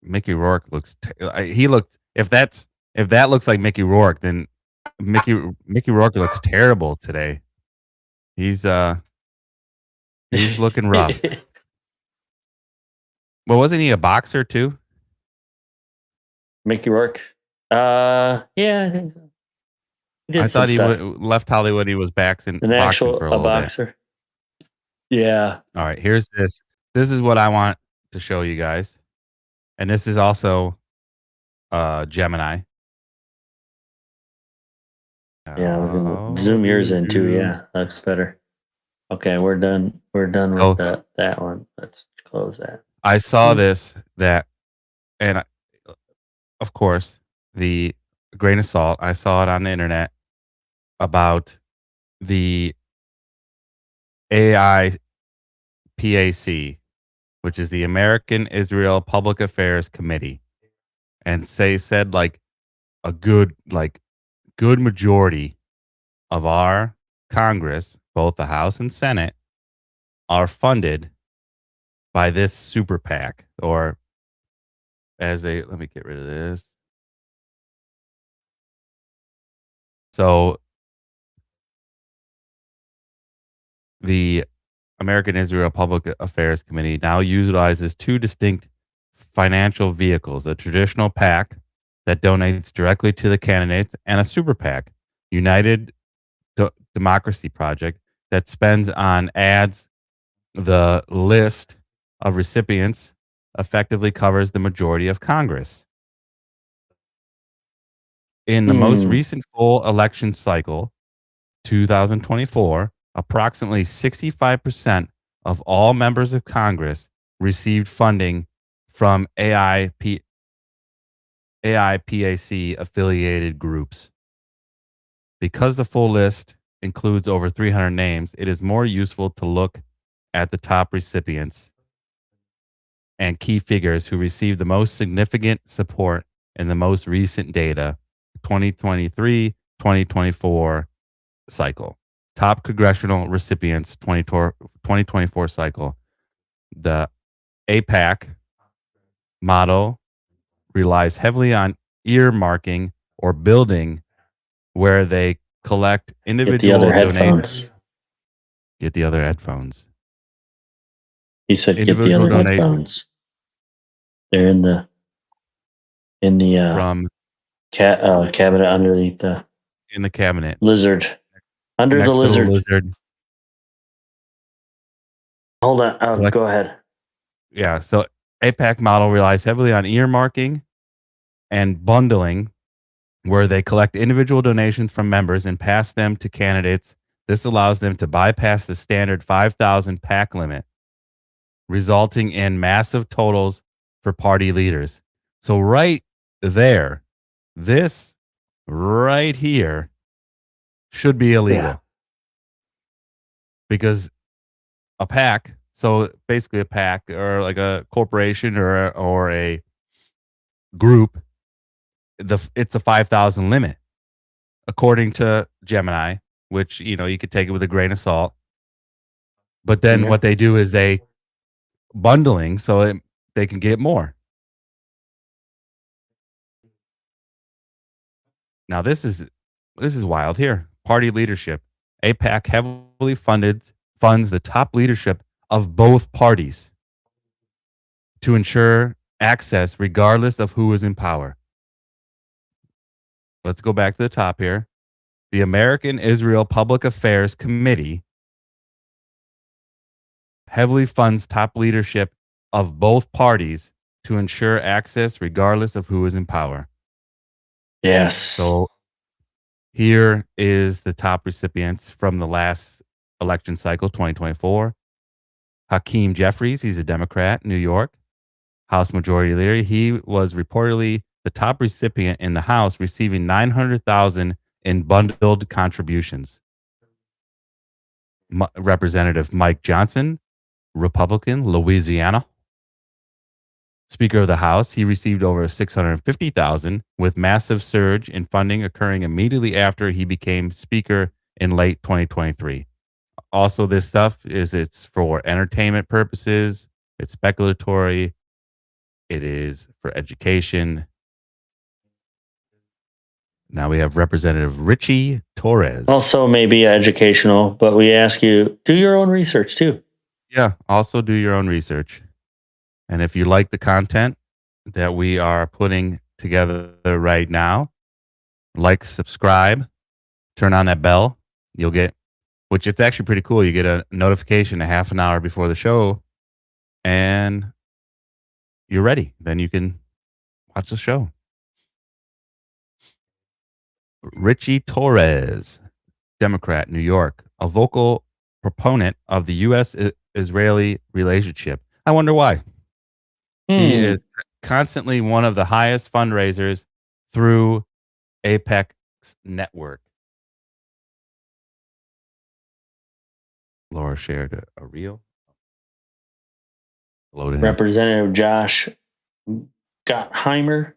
Mickey Rourke looks. If that looks like Mickey Rourke, then Mickey Rourke looks terrible today. He's looking rough. Well, wasn't he a boxer too? Mickey Rourke. Yeah, I think so. I thought he left Hollywood. He was boxing for a boxer. Bit. Yeah. All right. Here's this. This is what I want to show you guys, and this is also Gemini. Yeah, we're gonna zoom yours in too. Yeah, looks better. Okay, we're done. We're done with that one. Let's close that. I saw this and of course, the grain of salt. I saw it on the internet about the AIPAC, which is the American Israel Public Affairs Committee, and said like a good majority of our Congress, both the House and Senate, are funded by this super PAC, or let me get rid of this. So the American Israel Public Affairs Committee now utilizes two distinct financial vehicles: a traditional PAC that donates directly to the candidates, and a super PAC, United Democracy Project, that spends on ads. The list of recipients effectively covers the majority of Congress. In the most recent full election cycle, 2024, approximately 65% of all members of Congress received funding from AIPAC affiliated groups. Because the full list includes over 300 names, it is more useful to look at the top recipients and key figures who received the most significant support in the most recent data, 2023-2024 cycle. Top congressional recipients, 2024 cycle. The AIPAC model relies heavily on earmarking or building, where they collect individual donations. Get the other headphones. He said, "Get the other headphones." They're in the from cabinet underneath the cabinet lizard under the lizard. Hold on. Oh, go ahead. Yeah. So AIPAC model relies heavily on earmarking and bundling, where they collect individual donations from members and pass them to candidates. This allows them to bypass the standard 5,000 PAC limit, resulting in massive totals for party leaders. So right there, this right here should be illegal. Yeah. Because a PAC, so basically a PAC or like a corporation or a group, it's a 5,000 limit according to Gemini, which you could take it with a grain of salt. But then Mhm. what they do is they bundling so they can get more. Now this is wild here. Party leadership. AIPAC heavily funds the top leadership of both parties to ensure access regardless of who is in power. Let's go back to the top here. The American Israel Public Affairs Committee heavily funds top leadership of both parties to ensure access regardless of who is in power. Yes. So here is the top recipients from the last election cycle, 2024. Hakeem Jeffries, he's a Democrat, New York, House Majority Leader. He was reportedly the top recipient in the House, receiving $900,000 in bundled contributions. Representative Mike Johnson, Republican, Louisiana. Speaker of the House, he received over $650,000, with massive surge in funding occurring immediately after he became Speaker in late 2023. Also, this stuff it's for entertainment purposes, it's speculatory, it is for education. Now we have Representative Richie Torres. Also maybe educational, but we ask you, do your own research too. Yeah, also do your own research. And if you like the content that we are putting together right now, like, subscribe, turn on that bell. You'll get, which it's actually pretty cool. You get a notification a half an hour before the show and you're ready. Then you can watch the show. Richie Torres, Democrat, New York, a vocal proponent of the U.S.-Israeli relationship. I wonder why. He is constantly one of the highest fundraisers through AIPAC's network. Laura shared a reel. Loading. Representative Josh Gottheimer,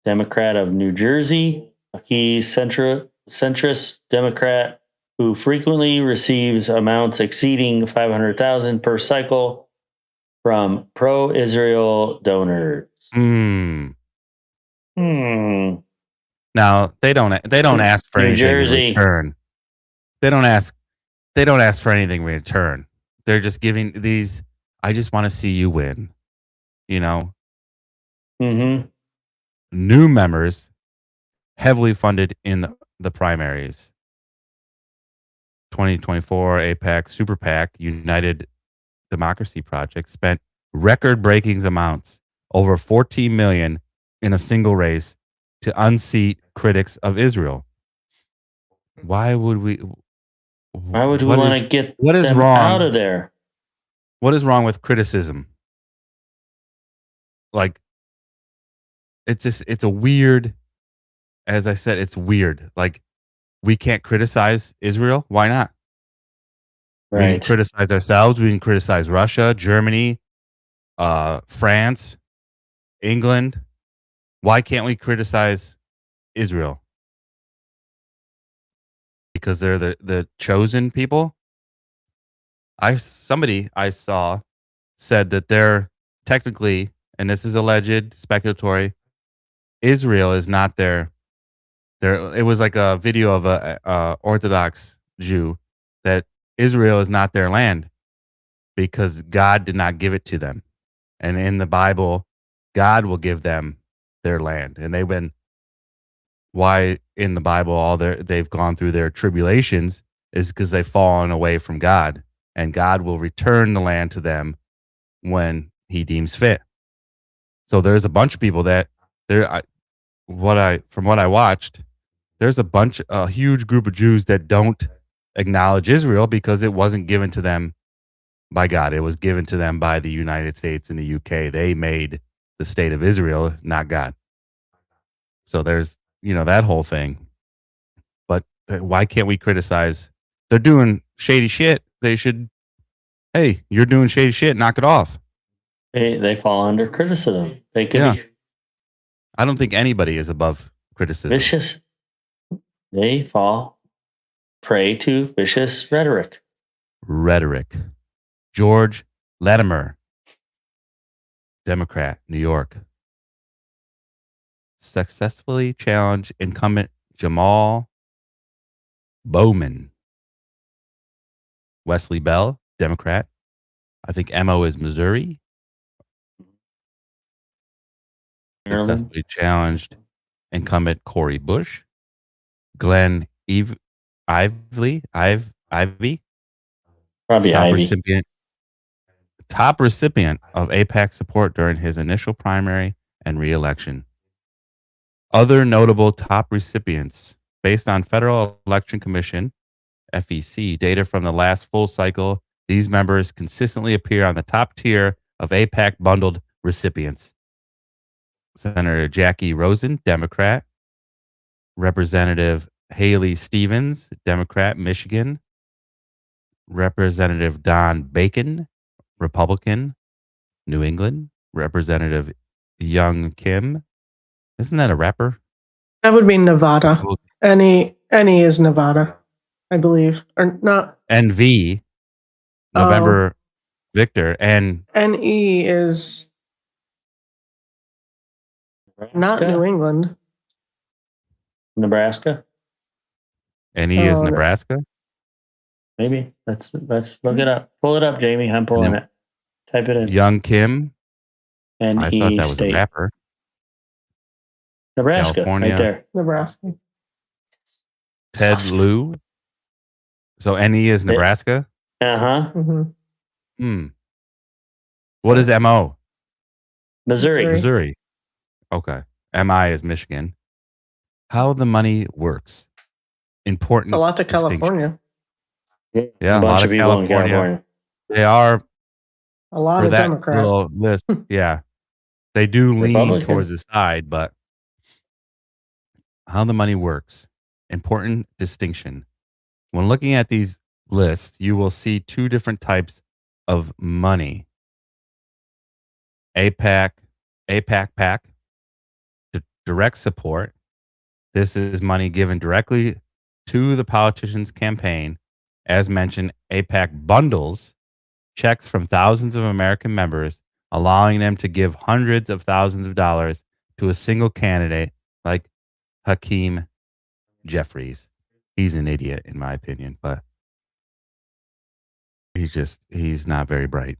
Democrat of New Jersey, a key centrist Democrat who frequently receives amounts exceeding $500,000 per cycle from pro-Israel donors. Now they don't ask for New anything Jersey. in return. They don't ask for anything in return. They're just giving these. I just want to see you win. Mm-hmm. New members heavily funded in the primaries. 2024 AIPAC Super PAC United Democracy Project spent record-breaking amounts, over $14 million, in a single race to unseat critics of Israel. Why would we want to get them wrong out of there? What is wrong with criticism? Like, it's a weird, as I said, it's weird. Like, we can't criticize Israel. Why not? Right. We can criticize ourselves. We can criticize Russia, Germany, France, England. Why can't we criticize Israel? Because they're the chosen people. Somebody I saw said that they're technically, and this is alleged, speculatory, Israel is not their. It was like a video of a Orthodox Jew that Israel is not their land because God did not give it to them. And in the Bible, God will give them their land. And they've been, why in the Bible they've gone through their tribulations is because they've fallen away from God. And God will return the land to them when he deems fit. So there's a bunch of people that from what I watched, there's a huge group of Jews that don't acknowledge Israel because it wasn't given to them by God. It was given to them by the United States and the UK. They made the state of Israel, not God. So there's that whole thing. But why can't we criticize? They're doing shady shit. They should, hey, you're doing shady shit. Knock it off. They fall under criticism. They could be I don't think anybody is above criticism. vicious. They fall prey to vicious rhetoric. George Latimer, Democrat, New York, successfully challenged incumbent Jamal Bowman. Wesley Bell, Democrat. I think MO is Missouri. Maryland. Successfully challenged incumbent Cory Bush. Glenn Ivy. Probably Ivy. Top recipient of AIPAC support during his initial primary and re-election. Other notable top recipients based on Federal Election Commission FEC data from the last full cycle. These members consistently appear on the top tier of AIPAC bundled recipients. Senator Jackie Rosen, Democrat. Representative Haley Stevens, Democrat, Michigan. Representative Don Bacon, Republican, New England. Representative Young Kim. Isn't that a rapper? That would be Nevada. Any is Nevada, I believe. Or not. NV, November Victor, and NE is not New England. Nebraska? NE is Nebraska? Maybe. Let's look it up. Pull it up, Jamie. I'm pulling it. Type it in. Young Kim. NE I thought that was State. a rapper. Nebraska, California. right there. Nebraska. Ted Awesome. Lieu. So NE is Nebraska? Uh-huh. Mm-hmm. What is MO? Missouri. Missouri. Okay. MI is Michigan. How the money works. Important. A lot to distinction. California. Yeah, a bunch of people in California. They are A lot for of that Democrats. little list. Yeah. They do lean Republican. towards the side, but how the money works. Important distinction. When looking at these lists, you will see two different types of money. AIPAC PAC, direct support. This is money given directly to the politician's campaign. As mentioned, AIPAC bundles checks from thousands of American members, allowing them to give hundreds of thousands of dollars to a single candidate like Hakeem Jeffries. He's an idiot, in my opinion, but he's not very bright.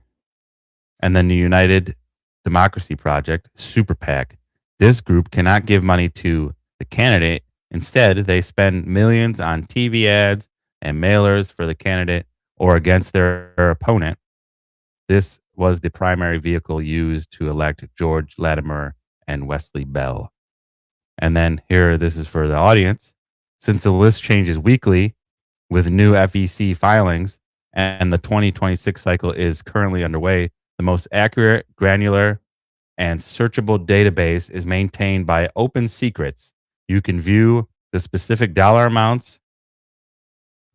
And then the United Democracy Project, Super PAC. This group cannot give money to the candidate. Instead, they spend millions on TV ads and mailers for the candidate or against their opponent. This was the primary vehicle used to elect George Latimer and Wesley Bell. And then here, this is for the audience. Since the list changes weekly with new FEC filings and the 2026 cycle is currently underway, the most accurate, granular, and searchable database is maintained by OpenSecrets. You can view the specific dollar amounts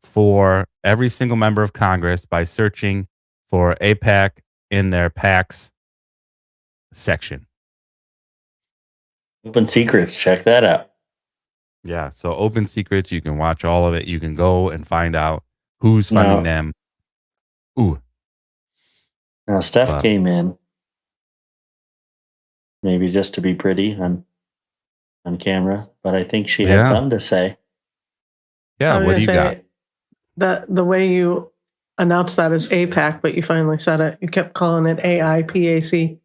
for every single member of Congress by searching for AIPAC in their PACs section. OpenSecrets, check that out. Yeah, so OpenSecrets, you can watch all of it. You can go and find out who's funding them. Ooh. Now, Steph came in, maybe just to be pretty on camera, but I think she had something to say. Yeah, what do you got? That the way you announced that as AIPAC, but you finally said it. You kept calling it AIPAC.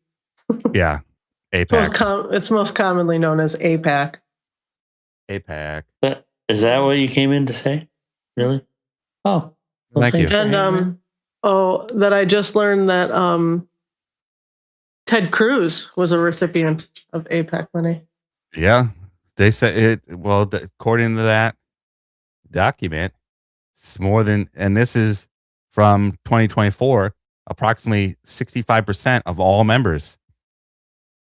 Yeah, AIPAC. It's most commonly known as AIPAC. AIPAC. Is that what you came in to say? Really? Oh, well, thank you. And that I just learned that Ted Cruz was a recipient of AIPAC money. Yeah, they said it. Well, according to that document, it's more than, and this is from 2024, approximately 65% of all members.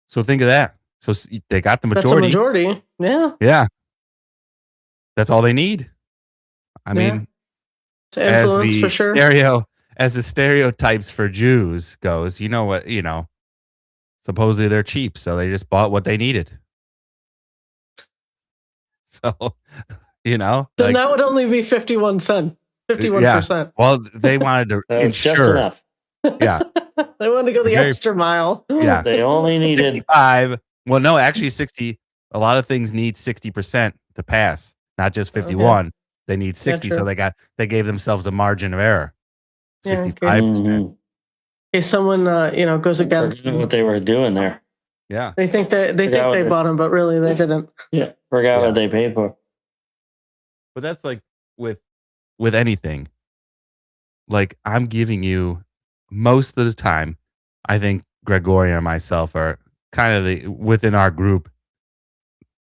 So think of that. So they got the majority. That's a majority. Yeah. Yeah. That's all they need. I mean, to influence for sure. as the stereotypes for Jews goes, you know what, supposedly they're cheap, so they just bought what they needed. So, Then like, that would only be 51%. yeah. Well, they wanted to That's just ensure. enough. Yeah. They wanted to go the extra mile. Yeah. They only needed 65. Well, no, actually 60. A lot of things need 60% to pass, not just 51. They need 60, so they gave themselves a margin of error. 65%. Mhm. If someone goes against what they were doing there. Yeah. They think they bought them, but really they didn't. Yeah, forgot what they paid for. But that's like with anything. Like, I'm giving you most of the time, I think Gregoria and myself are kind of within our group,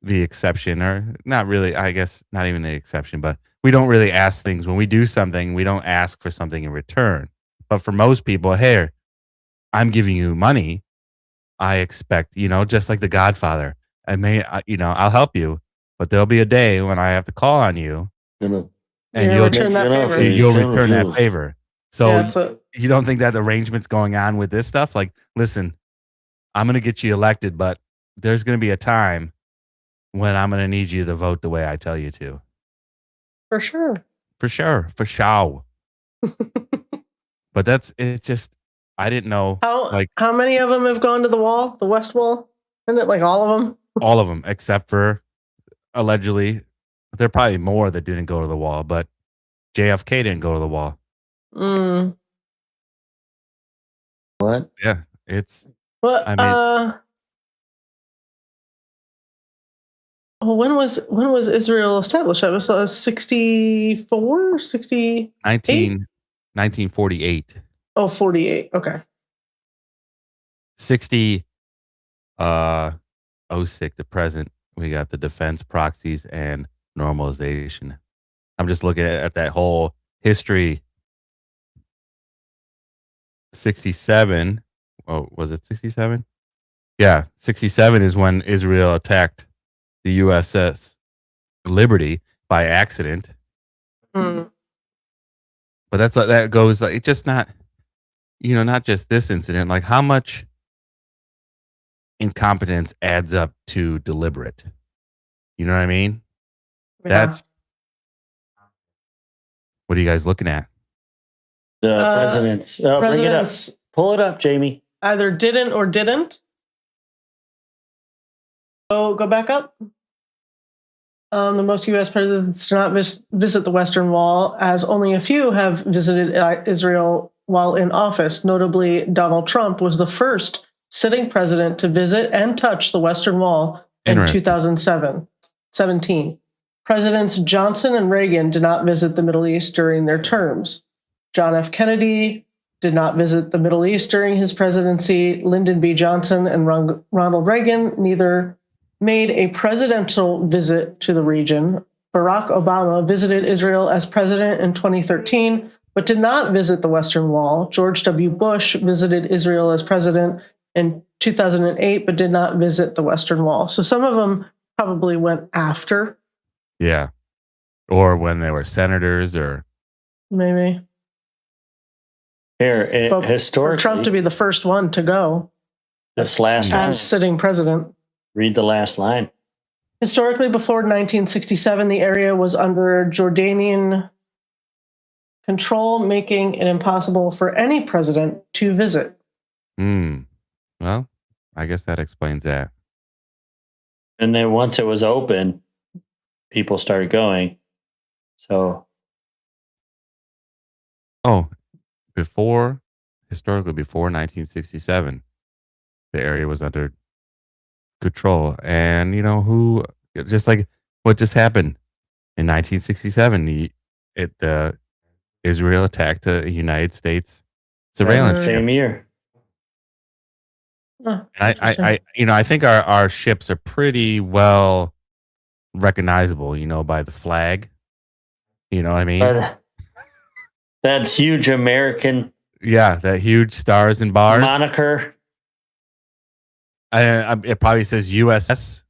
the exception, or not really, I guess not even the exception, but we don't really ask things. When we do something, we don't ask for something in return. But for most people, hey, I'm giving you money. I expect, just like the Godfather, I'll help you, but there'll be a day when I have to call on you and you'll return that favor. You'll return that favor. So So you don't think that arrangement's going on with this stuff? Like, listen, I'm going to get you elected, but there's going to be a time when I'm going to need you to vote the way I tell you to. for sure. For sure. But it's just, I didn't know. How many of them have gone to the wall, the West Wall? Isn't it like all of them? All of them, except for allegedly, there are probably more that didn't go to the wall, but JFK didn't go to the wall. What? Yeah, it's. Well, when was Israel established? That was 64, 60? 1948. Oh, 48. Okay. 60, 06 to present, we got the defense, proxies, and normalization. I'm just looking at that whole history. 67. Oh, was it 67? Yeah, 67 is when Israel attacked the USS Liberty by accident. But that goes like, it's just not, not just this incident. Like, how much incompetence adds up to deliberate? You know what I mean? Yeah. That's what are you guys looking at? The presidents. Bring it up. Pull it up, Jamie. Either didn't or didn't. Go back up. The most U.S. presidents do not visit the Western Wall, as only a few have visited Israel while in office. Notably, Donald Trump was the first sitting president to visit and touch the Western Wall in 2017. Presidents Johnson and Reagan did not visit the Middle East during their terms. John F. Kennedy did not visit the Middle East during his presidency. Lyndon B. Johnson and Ronald Reagan neither made a presidential visit to the region. Barack Obama visited Israel as president in 2013, but did not visit the Western Wall. George W. Bush visited Israel as president in 2008, but did not visit the Western Wall. So some of them probably went after. Yeah. Or when they were senators, or maybe. Here, historically, for Trump to be the first one to go. This last line. As sitting president. Read the last line. Historically, before 1967, the area was under Jordanian control, making it impossible for any president to visit. Well, I guess that explains that. And then once it was open, people started going. So. Oh, historically, before 1967, the area was under control. And just like what just happened in 1967, Israel attacked the United States surveillance same year. I think our ships are pretty well recognizable, by the flag. You know what I mean? That huge American. Yeah, that huge stars and bars moniker. It probably says USS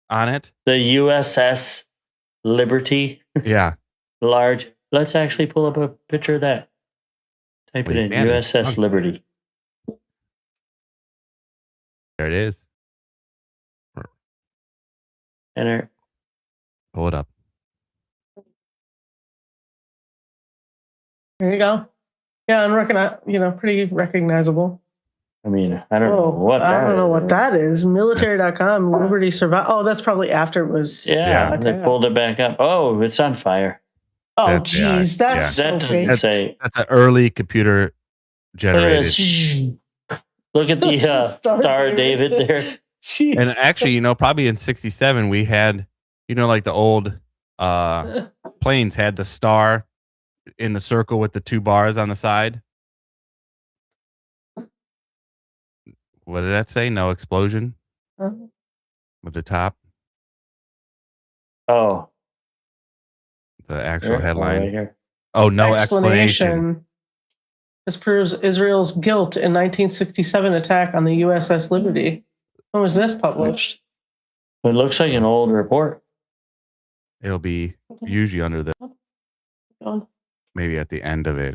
on it. The USS Liberty, Yeah. large. Let's actually pull up a picture of that. Type Well, it you in can. USS Liberty. There it is. Enter. Pull it up. There you go. Yeah, pretty recognizable. I mean, I don't know what I that don't know what is. that is. Military.com, Liberty Survive. Oh, that's probably after it was. Yeah, Okay. they pulled it back up. Oh, it's on fire. Oh, That's AI. geez, that's That so doesn't fake. say. That's an early computer Look at generated. this. Look at the Star David there. Jeez. And actually, probably in 67, we had, like the old planes had the star in the circle with the two bars on the side. What did that say? No explosion with the top. Oh, The actual headline. right here. Oh, no explanation. This proves Israel's guilt in 1967 attack on the USS Liberty. When was this published? It looks like an old report. It'll be usually under the, Oh, maybe at the end of it.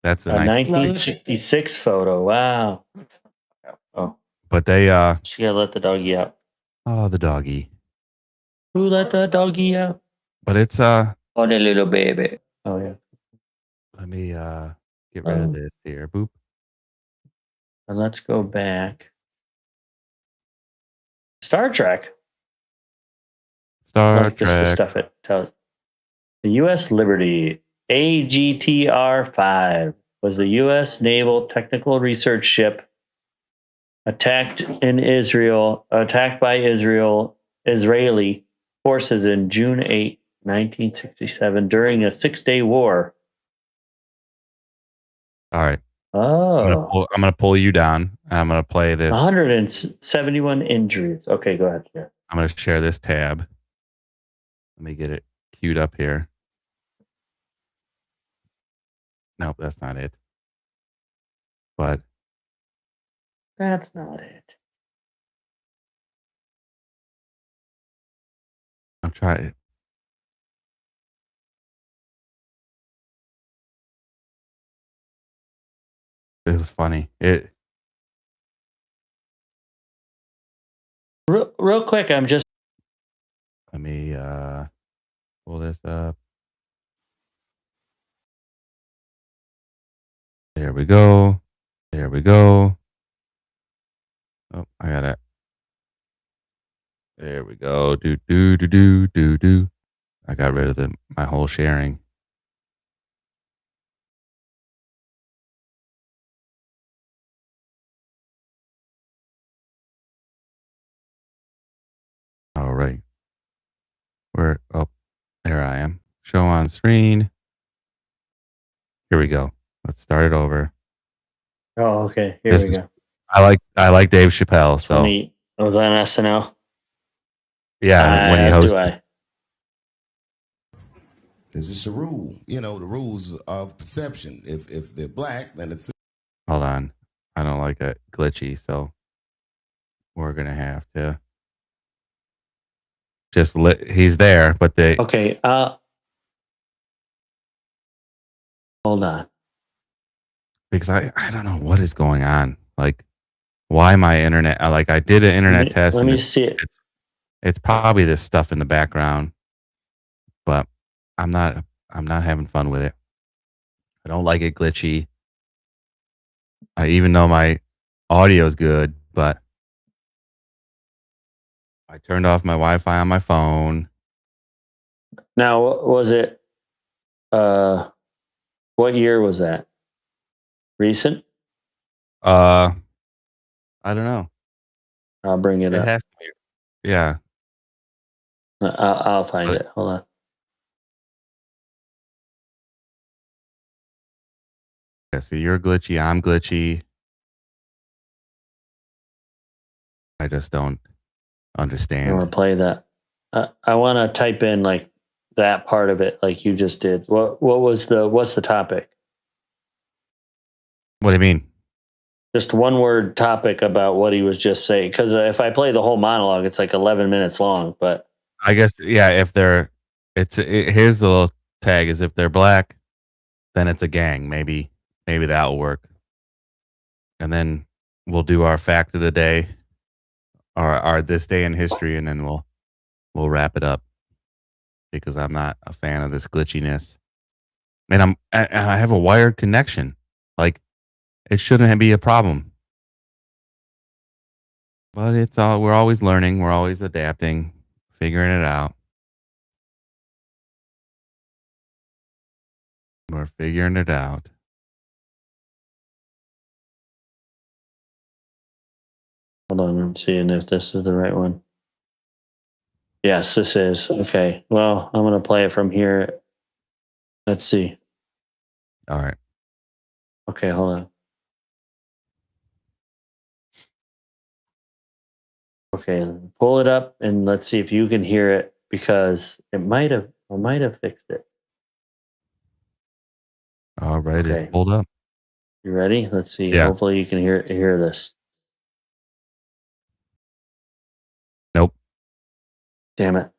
That's the A 1966 photo. Wow. Oh, But they she gotta let the doggy out. oh, the doggy. Who let the doggy out? But it's Oh, the little baby. Oh yeah. let me get rid of this here. Boop. And let's go back. Star Trek. Star This is the Trek. stuff it tells. The U.S. Liberty AGTR-5 was the U.S. Naval Technical Research Ship attacked by Israeli forces in June 8, 1967 during a 6-day war. All right. Oh. I'm gonna pull you down. I'm gonna play this. 171 injuries. Okay, go ahead. Yeah. I'm gonna share this tab. Let me get it queued up here. Nope, that's not it. But That's not it. I'm trying. It was funny. Real quick, I'm just. Let me pull this up. There we go. There we go. Oh, I got it. There we go. Do. I got rid of my whole sharing. All right. There I am. Show on screen. Here we go. Let's start it over. Oh, okay. Here we go. I like Dave Chappelle. So was on SNL. Yeah, when he hosted. This is the rule. The rules of perception. If they're black, then it's. Hold on. I don't like it glitchy, so we're gonna have to just he's there, but they. Okay. Hold on. Because I don't know what is going on. Like, why my internet? I did an internet test. Let me see it. It's probably this stuff in the background, but I'm not having fun with it. I don't like it glitchy. Even though my audio is good, but I turned off my Wi-Fi on my phone. Now, was it? What year was that? Recent? I don't know. I'll bring it up. Has to be. Yeah. I'll find it. Hold on. Yeah, so you're glitchy. I'm glitchy. I just don't understand. I want to play that. I want to type in like that part of it, like you just did. What's the topic? What do you mean? Just one word topic about what he was just saying. Because if I play the whole monologue, it's like 11 minutes long. But I guess, yeah, if they're Here's the little tag: is if they're black, then it's a gang. Maybe that will work. And then we'll do our fact of the day, or our this day in history, and then we'll wrap it up, because I'm not a fan of this glitchiness. And I have a wired connection. Like, it shouldn't be a problem. But we're always learning, we're always adapting, figuring it out. We're figuring it out. Hold on, I'm seeing if this is the right one. Yes, this is. Okay. Well, I'm going to play it from here. Let's see. All right. Okay, hold on. Okay, pull it up and let's see if you can hear it, because I might have fixed it. All right, Okay. it's pulled up. You ready? Let's see. Yeah. Hopefully you can hear this. Nope. Damn it.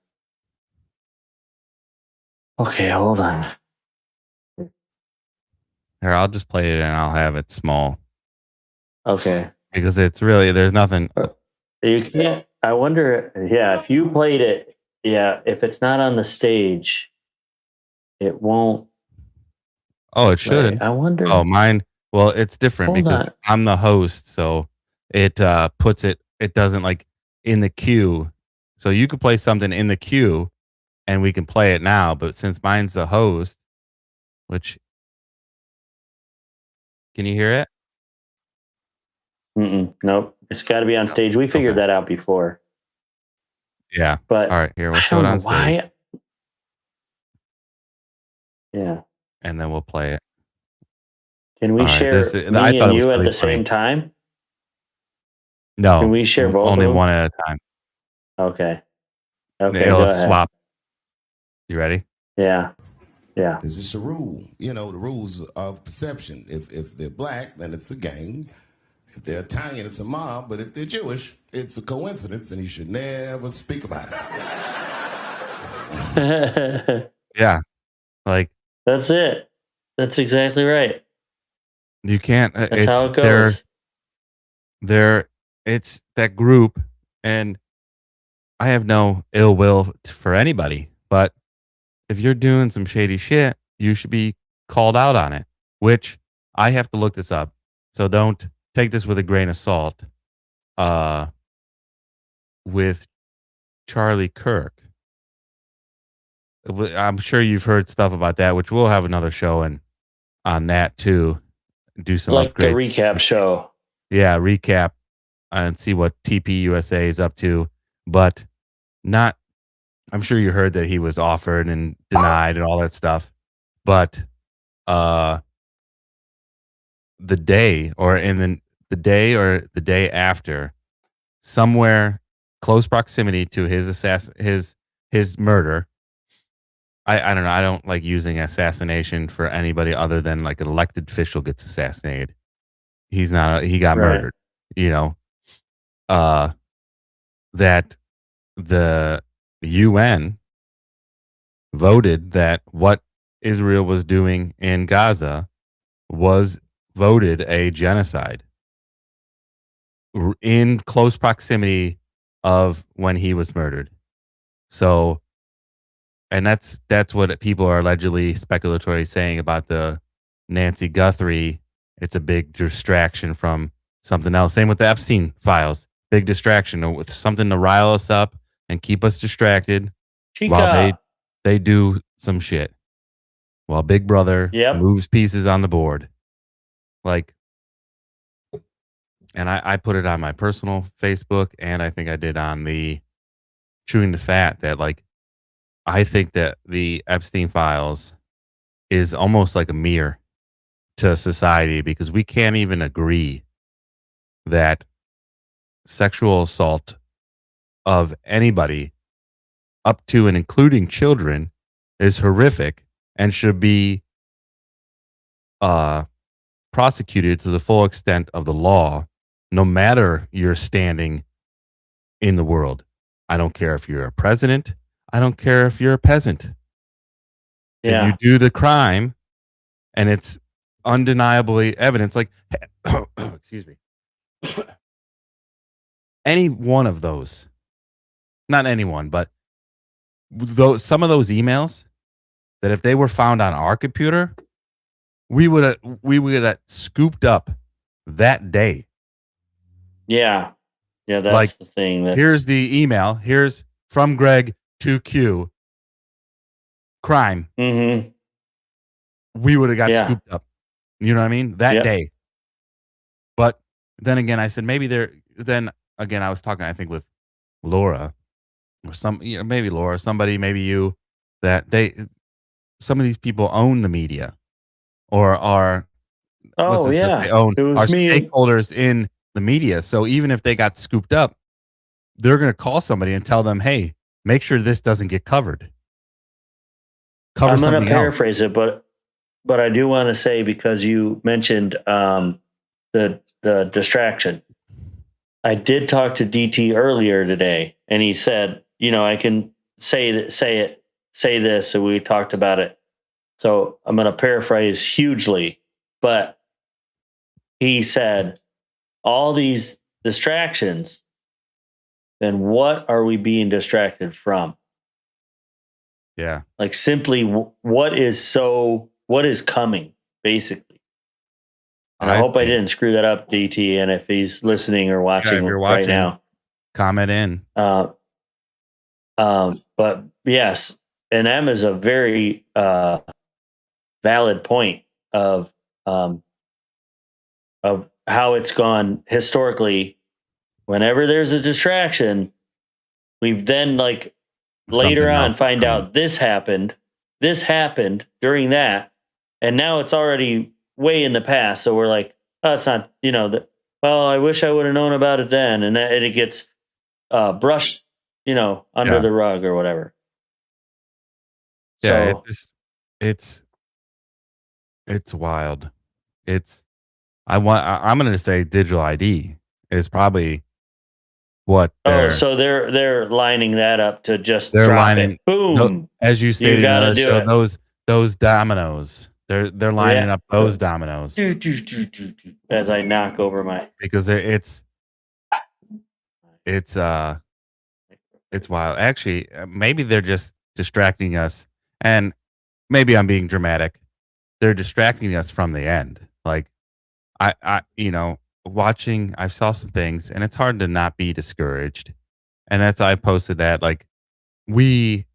Okay, hold on. Here, I'll just play it and I'll have it small, Okay. because it's really, there's nothing. You can't. I wonder. Yeah, if you played it, if it's not on the stage, it won't. Oh, it should. Play. I wonder. Oh, mine. Well, it's different Hold because on. I'm the host, so it puts it. It doesn't like in the queue. So you could play something in the queue, and we can play it now. But since mine's the host, which, can you hear it? Nope. It's got to be on stage. We figured that out before. Yeah. But all right, here, we'll I show don't it on know why. stage. Yeah. And then we'll play it. Can we All right, share this- me I thought and it was you at really the funny. same time? No. Can we share both Only of them? one at a time. Okay. Okay, It'll go ahead. swap. You ready? Yeah. Yeah. This is the rule, the rules of perception. If they're black, then it's a gang. If they're Italian, it's a mob. But if they're Jewish, it's a coincidence, and you should never speak about it. Yeah. Like, That's it. That's exactly right. you can't. That's how it goes. It's that group, and I have no ill will for anybody, but if you're doing some shady shit, you should be called out on it, which I have to look this up. So don't take this with a grain of salt. With Charlie Kirk, I'm sure you've heard stuff about that, which we'll have another show on that too. Do some Like upgrades. a recap show. Yeah, recap and see what TPUSA is up to, but not. I'm sure you heard that he was offered and denied and all that stuff, but the day after, somewhere close proximity to his murder. I don't know. I don't like using assassination for anybody other than like an elected official gets assassinated. He got Right. murdered, that the UN voted that what Israel was doing in Gaza was voted a genocide in close proximity of when he was murdered. So, and that's what people are allegedly speculatory saying about the Nancy Guthrie. It's a big distraction from something else. Same with the Epstein files. Big distraction with something to rile us up and keep us distracted while they do some shit. While Big Brother moves pieces on the board. Like, and I put it on my personal Facebook, and I think I did on the Chewing the Fat, that like, I think that the Epstein files is almost like a mirror to society, because we can't even agree that sexual assault of anybody up to and including children is horrific and should be prosecuted to the full extent of the law, no matter your standing in the world. I don't care if you're a president. I don't care if you're a peasant. If you do the crime and it's undeniably evidence, like, excuse me, any one of those, not anyone, but some of those emails that if they were found on our computer, we would have scooped up that day. Yeah. Yeah, that's Like, the thing. Here's the email. Here's from Greg to Q. Crime. Mm-hmm. We would have got scooped up. You know what I mean? That day. But then again, I said then again, I was talking, I think, with Laura or maybe Laura, somebody, maybe you, that some of these people own the media or are they own are stakeholders in the media. So even if they got scooped up, they're going to call somebody and tell them, hey, make sure this doesn't get covered. I'm going to paraphrase it, but I do want to say, because you mentioned the distraction. I did talk to DT earlier today, and he said, I can say this, and we talked about it. So I'm going to paraphrase hugely, but he said, all these distractions, then what are we being distracted from? Yeah. Like, simply, what is coming, basically. And I hope I didn't screw that up, DT. And if he's listening or watching, right now, comment in. But yes, and M is a very valid point of how it's gone historically. Whenever there's a distraction, we've then later on find out this happened during that, and now it's already way in the past. So we're like, oh, it's not, well, I wish I would have known about it then, and it gets brushed, under the rug or whatever. Yeah, so it's wild. I'm going to say digital ID is probably what so they're lining that up to just drop it. Boom. As you stated in the show, those dominoes. They're lining up those dominoes. As I knock over because it's wild. Actually, maybe they're just distracting us, and maybe I'm being dramatic. They're distracting us from the end. Like, I watching, I saw some things, and it's hard to not be discouraged. And I posted that, like, we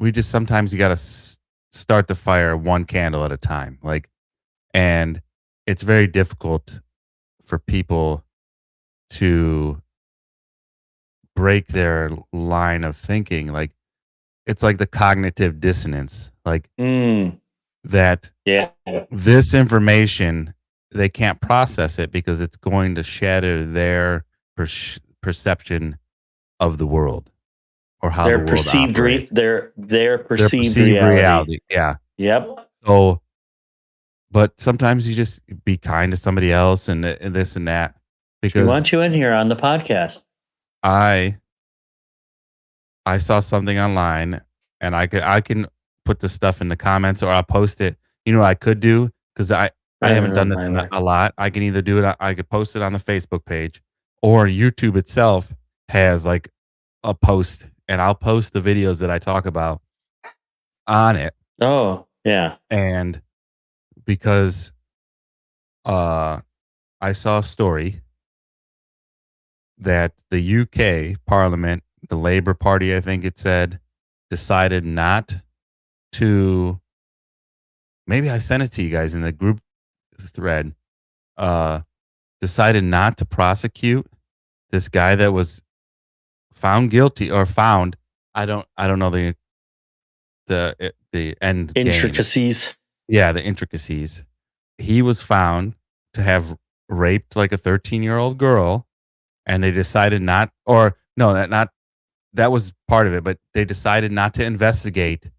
just, sometimes you got to start the fire one candle at a time. Like, and it's very difficult for people to break their line of thinking. Like, it's like the cognitive dissonance, like that. Yeah. This information, they can't process it because it's going to shatter their perception of the world, or how their the world perceived operates. their perceived reality. Yeah. Yep. So, but sometimes you just be kind to somebody else and this and that, because we want you in here on the podcast. I saw something online, and I can put the stuff in the comments, or I'll post it. What I could do, because I haven't done this a lot. I can either do it. I could post it on the Facebook page, or YouTube itself has like a post, and I'll post the videos that I talk about on it. Oh, yeah. And because I saw a story that the UK Parliament, the Labour Party, I think it said, decided not to, maybe I sent it to you guys in the group thread, decided not to prosecute this guy that was found guilty, or found, I don't know the end intricacies. Game. Yeah, the intricacies. He was found to have raped like a 13-year-old girl, and they decided that was part of it, but they decided not to investigate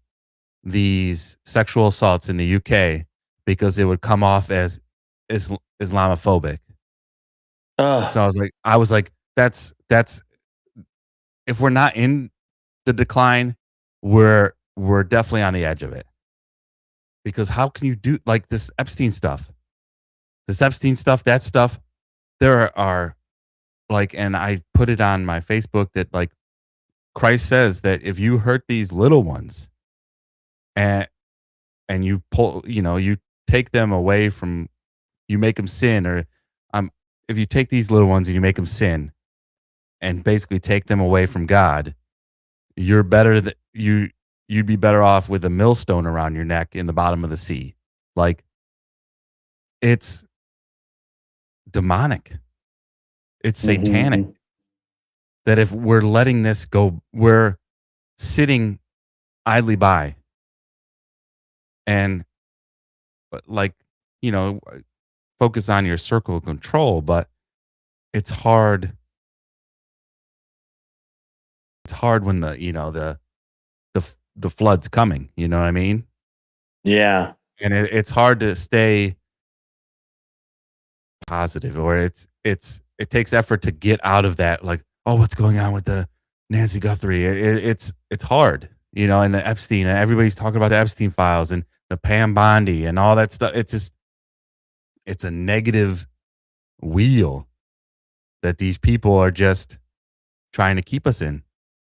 these sexual assaults in the UK because it would come off as Islamophobic. So I was like, that's if we're not in the decline, we're definitely on the edge of it. because how can you do like this Epstein stuff? That stuff, there are like, and I put it on my Facebook that like Christ says that if you hurt these little ones and you pull, you take them away from, you make them sin, or if you take these little ones and you make them sin and basically take them away from God, you're better that you'd be better off with a millstone around your neck in the bottom of the sea. Like, it's demonic. It's satanic. Mm-hmm. That if we're letting this go, we're sitting idly by and like, focus on your circle of control, but it's hard. It's hard when the flood's coming, you know what I mean? Yeah. And it's hard to stay positive, or it takes effort to get out of that, like, oh, what's going on with the Nancy Guthrie? It's hard, and the Epstein, and everybody's talking about the Epstein files and the Pam Bondi and all that stuff. It's a negative wheel that these people are just trying to keep us in.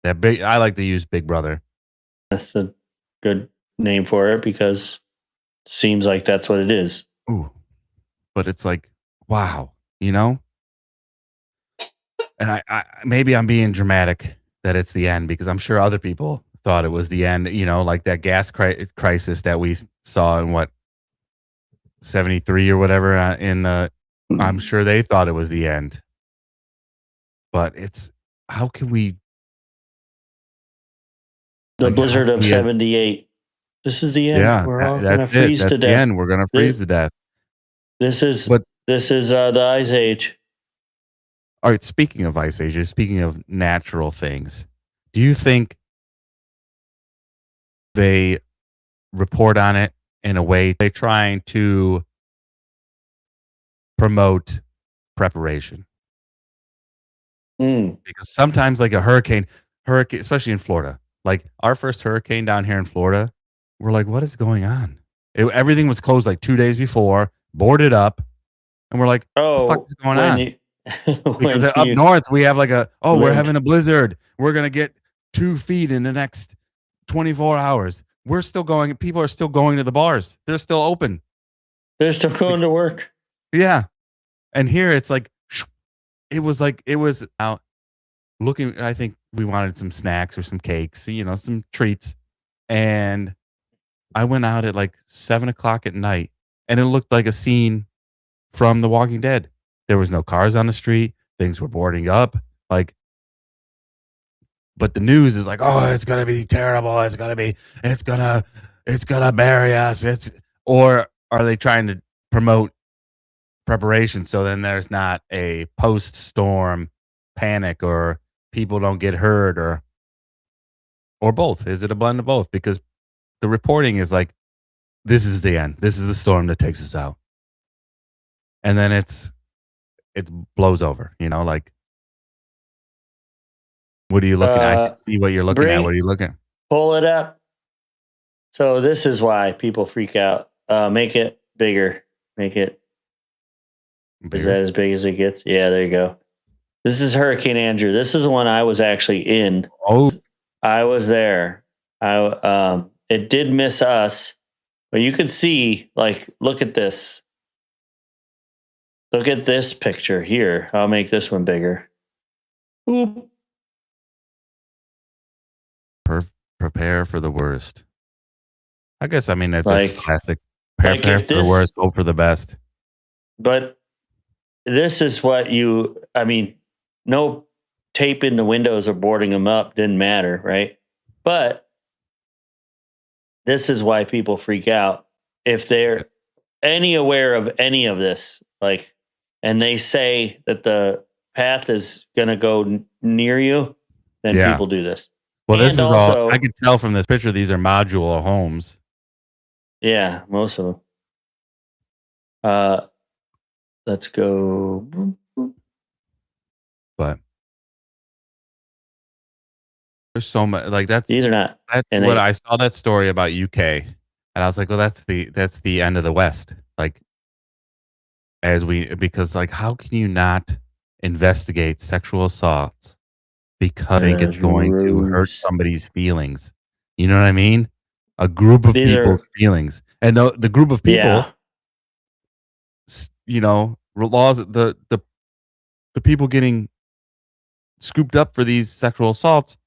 I like to use Big Brother. That's a good name for it because it seems like that's what it is. Ooh. But it's like, wow, And I maybe I'm being dramatic that it's the end, because I'm sure other people thought it was the end, like that gas crisis that we saw in 73 or whatever I'm sure they thought it was the end. But how can we? The blizzard of 78. This is the end. Yeah, we're all going to freeze to death. The end. We're going to freeze to death. This is the Ice Age. All right, speaking of Ice Age, speaking of natural things, do you think they report on it in a way they're trying to promote preparation? Because sometimes, like a hurricane, especially in Florida, like our first hurricane down here in Florida, we're like, what is going on? Everything was closed like 2 days before, boarded up, and we're like, what the fuck is going on? Because up north, we have like we're having a blizzard. We're going to get 2 feet in the next 24 hours. We're still going. People are still going to the bars. They're still open. They're still going to work. Yeah. And here it's like, it was out looking. I think we wanted some snacks or some cakes, some treats. And I went out at like 7:00 at night, and it looked like a scene from The Walking Dead. There was no cars on the street. Things were boarding up. But the news is like, oh, it's gonna be terrible. It's gonna bury us. Or are they trying to promote preparation so then there's not a post-storm panic, or people don't get hurt, or both? Is it a blend of both? Because the reporting is like, this is the end. This is the storm that takes us out. And then it blows over, like, what are you looking at? I can see what you're looking at. What are you looking at? Pull it up. So this is why people freak out. Make it bigger. Make it. Bigger? Is that as big as it gets? Yeah, there you go. This is Hurricane Andrew. This is the one I was actually in. Oh, I was there. It did miss us, but you could see, like, look at this. Look at this picture here. I'll make this one bigger. Oop. Prepare for the worst. I guess, that's like, a classic. Prepare for the worst, hope for the best. But this is what no tape in the windows or boarding them up didn't matter, right? But this is why people freak out. If they're aware of any of this, like, and they say that the path is going to go near you, then people do this. Well, this is also, all I can tell from this picture. These are modular homes. Yeah, most of them. Let's go. But there's so much, like, these are not. That's what I saw that story about UK. And I was like, well, that's the end of the West. Like, because like, how can you not investigate sexual assaults because I think it's going to hurt Gross. somebody's feelings? You know what I mean? A group of These are- people's feelings, and the group of people, Yeah. you know, laws, the people getting scooped up for these sexual assaults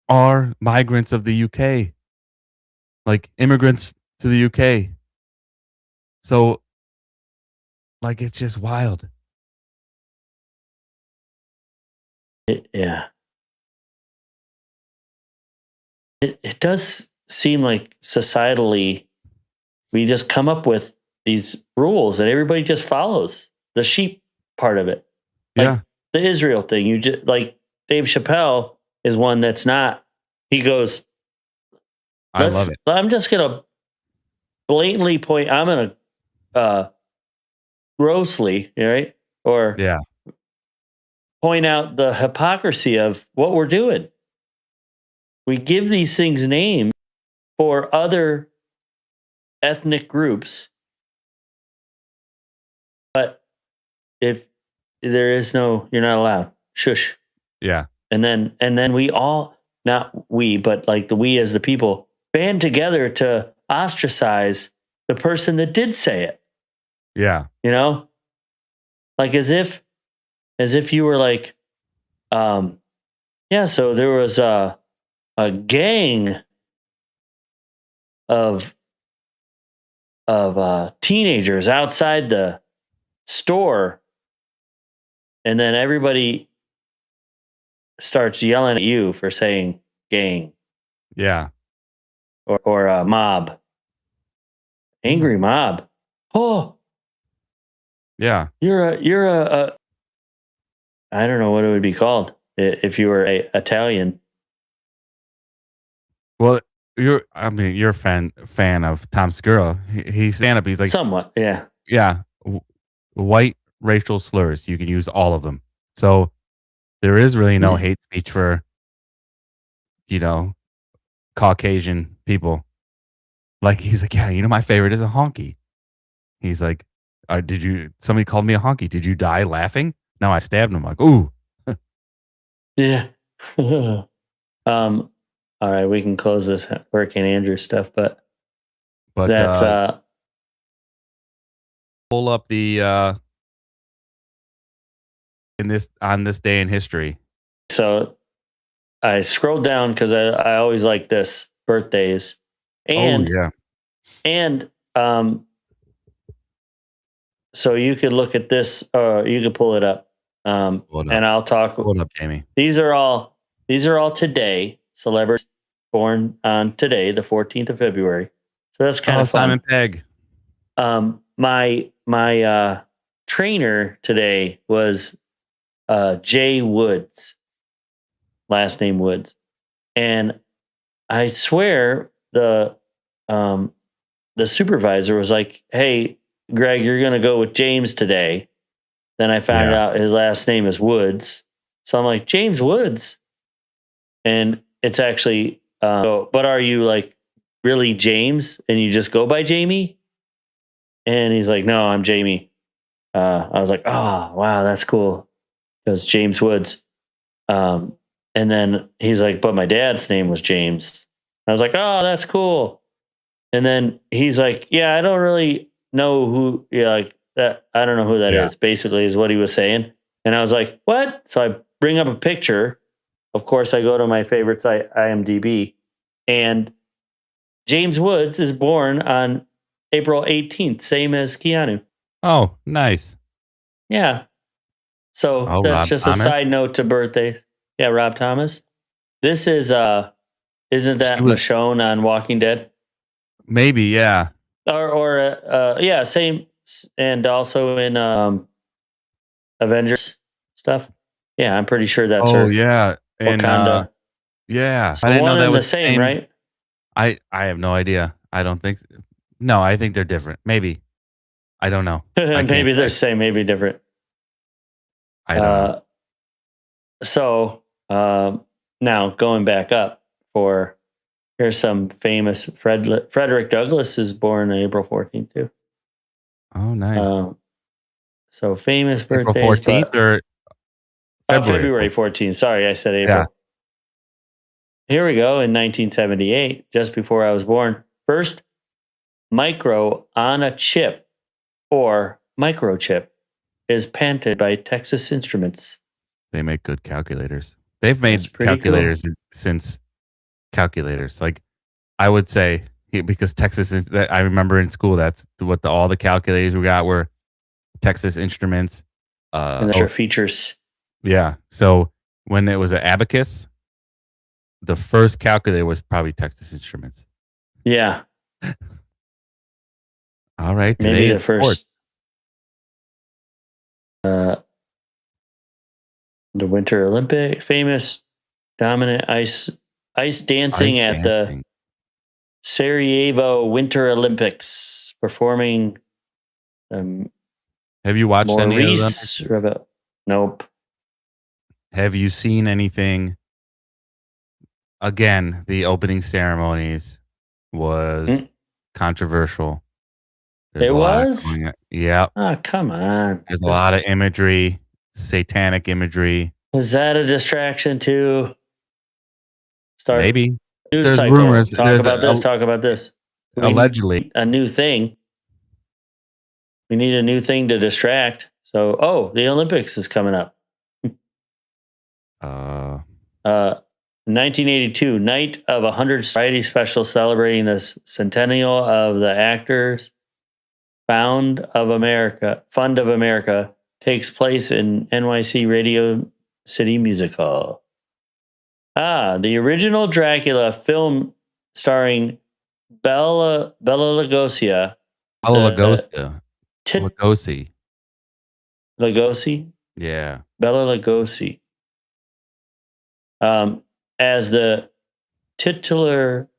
are migrants of the UK, like immigrants to the UK. So, like, it's just wild. Yeah. It does seem like societally we just come up with these rules that everybody just follows. The sheep part of it. Like Yeah. the Israel thing. You just like Dave Chappelle is one that's not. He goes, I love it. I'm just gonna blatantly point. I'm gonna grossly, right? Or Yeah. point out the hypocrisy of what we're doing. We give these things names for other ethnic groups, but if there is no, you're not allowed. Shush. Yeah. And then we all, not we, but like the we as the people, band together to ostracize the person that did say it. Yeah. You know, like as if you were like, yeah. So there was a gang of teenagers outside the store, and then everybody starts yelling at you for saying gang Yeah. or a mob, angry mob. Oh, Yeah. you're a I don't know what it would be called if you were a Italian. Well, you're a fan of Tom Segura. He's stand up. He's like, Somewhat, yeah. yeah, white racial slurs. You can use all of them. So there is really no hate speech for, you know, Caucasian people. Like, he's like, yeah, you know, my favorite is a honky. He's like, somebody called me a honky. Did you die laughing? No, I stabbed him. Like, ooh. Yeah. All right, we can close this Hurricane Andrew stuff, but that's pull up the on this day in history. So I scrolled down because I always like this birthdays. And yeah. And so you could look at this, you could pull it up. And I'll talk. Hold up, Jamie. These are all today. Celebrities born on today, the 14th of February. So that's kind of fun. Simon Pegg. My trainer today was Jay Woods, last name Woods, and I swear the supervisor was like, "Hey, Greg, you're going to go with James today." Then I found out his last name is Woods, so I'm like, James Woods, and it's actually. But are you like really James, and you just go by Jamie? And he's like, "No, I'm Jamie." I was like, "Oh, wow, that's cool." Because James Woods. And then he's like, "But my dad's name was James." I was like, "Oh, that's cool." And then he's like, "Yeah, I don't really know who, like that. I don't know who that is." Basically, is what he was saying. And I was like, "What?" So I bring up a picture. Of course, I go to my favorite site, IMDb, and James Woods is born on April 18th, same as Keanu. Oh, nice. Yeah. So that's Rob just Thomas? a side note to birthdays. Yeah, Rob Thomas. This is isn't that Michonne on Walking Dead? Maybe, yeah. Or yeah, same, and also in Avengers stuff. Yeah, I'm pretty sure that's her. Oh, yeah. And Wakanda. yeah. So I didn't know one that and was the same, right? I have no idea. I don't think no, I think they're different. Maybe. I don't know. Maybe they're the same, maybe different. I don't know. So now going back up for Here's some famous Frederick Douglass is born on April 14th too. Oh, nice. So famous April birthdays. 14th or February 14th. Sorry, I said April. Yeah. Here we go in 1978, just before I was born. First micro on a chip or microchip is patented by Texas Instruments. They make good calculators. They've made That's pretty calculators since calculators. Like I would say, because Texas is. I remember in school that's what all the calculators we got were Texas Instruments. And their features. Yeah. So when it was an abacus, the first calculator was probably Texas Instruments. Yeah. All right. Maybe the first. The Winter Olympic, famous dominant ice dancing at the Sarajevo Winter Olympics, performing. Have you watched any of the Olympics? Nope. Have you seen anything? Again, the opening ceremonies was controversial. It was? Yeah. Oh, come on. There's a lot of imagery, satanic imagery. Was that a distraction too? Maybe. News There's cycle. rumors. Talk about this. Allegedly. A new thing. We need a new thing to distract. So, the Olympics is coming up. 1982, Night of 100 Variety Special celebrating the centennial of the actors. Fund of America takes place in NYC Radio City Music Hall. The original Dracula film starring Bela Lugosi. Lugosi? Yeah. Bela Lugosi. As the titular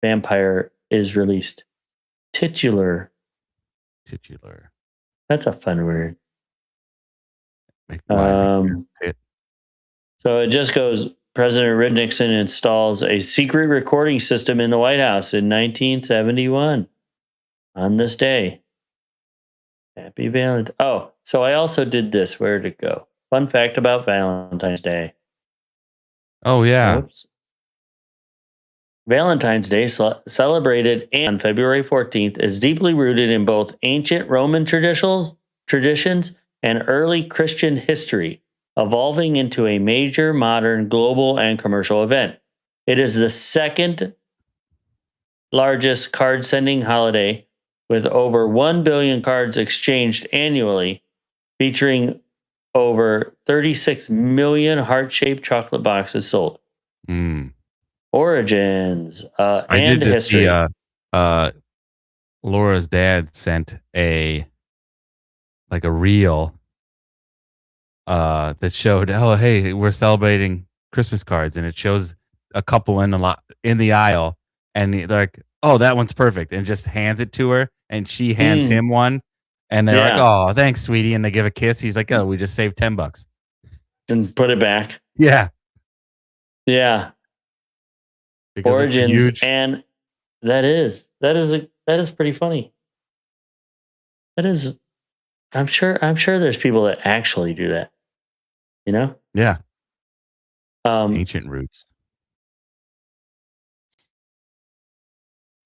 vampire is released. Titular. That's a fun word. So it just goes, President Richard Nixon installs a secret recording system in the White House in 1971 on this day. Happy Valentine. Oh, so I also did this. Where'd it go? Fun fact about Valentine's Day. Oh, yeah. Oops. Valentine's Day, celebrated on February 14th, is deeply rooted in both ancient Roman traditions and early Christian history, evolving into a major modern global and commercial event. It is the second largest card sending holiday, with over 1 billion cards exchanged annually, featuring over 36 million heart-shaped chocolate boxes sold. Origins and history. Laura's dad sent a reel that showed, hey, we're celebrating Christmas cards, and it shows a couple in the aisle, and they're like, oh, that one's perfect, and just hands it to her, and she hands him one, and they're like, oh, thanks, sweetie, and they give a kiss. He's like, oh, we just saved $10 and put it back. Yeah. Because Origins, and that is pretty funny. That is, I'm sure there's people that actually do that. You know? Yeah. Ancient roots.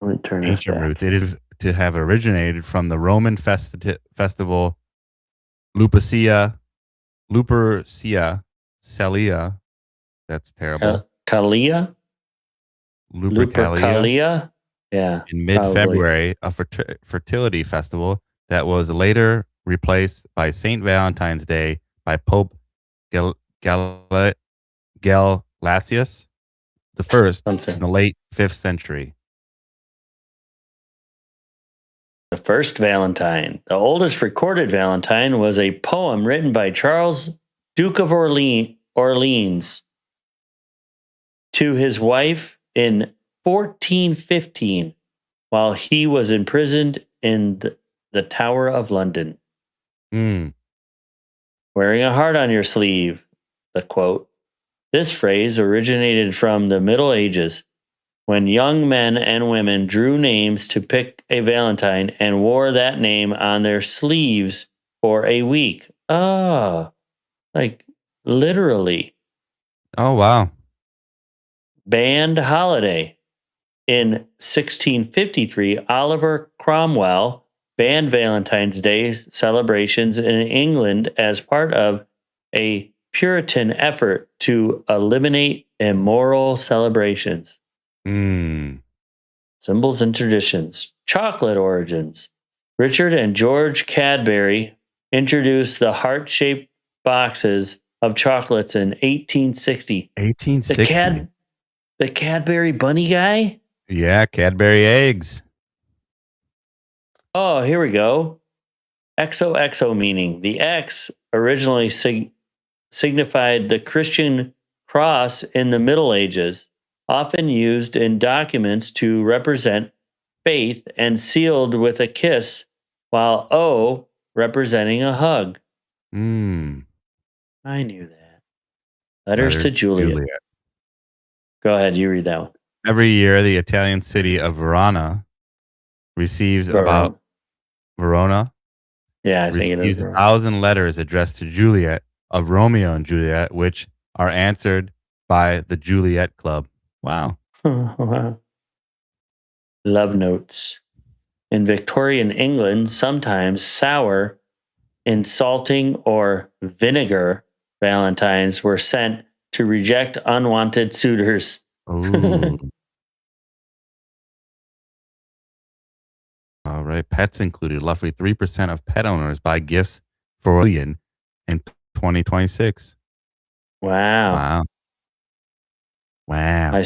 Let me turn this back. Ancient roots. It is to have originated from the Roman festival Lupercia Celia. That's terrible. Calia? Lupercalia? Yeah. In mid-February, a fertility festival that was later replaced by St. Valentine's Day by Pope Gelasius the First in the late 5th century. The first Valentine. The oldest recorded Valentine was a poem written by Charles, Duke of Orleans, to his wife in 1415 while he was imprisoned in the Tower of London. Wearing a heart on your sleeve, the quote. This phrase originated from the Middle Ages, when young men and women drew names to pick a Valentine and wore that name on their sleeves for a week. Oh, like literally. Oh, wow. Banned holiday. In 1653, Oliver Cromwell banned Valentine's Day celebrations in England as part of a Puritan effort to eliminate immoral celebrations. Symbols and traditions. Chocolate origins. Richard and George Cadbury introduced the heart-shaped boxes of chocolates in 1860. 1860. The Cadbury bunny guy? Yeah, Cadbury eggs. Oh, here we go. XOXO meaning. The X originally signified the Christian cross in the Middle Ages, often used in documents to represent faith and sealed with a kiss, while O representing a hug. I knew that. Letters to Juliet. Go ahead, you read that one. Every year, the Italian city of Verona receives about Verona. Yeah, I think it is. 1,000 letters addressed to Juliet of Romeo and Juliet, which are answered by the Juliet Club. Wow. Wow. Love notes. In Victorian England, sometimes sour, insulting, or vinegar Valentines were sent to reject unwanted suitors. Ooh. All right. Pets included. Roughly 3% of pet owners buy gifts for $1 billion in 2026. Wow. High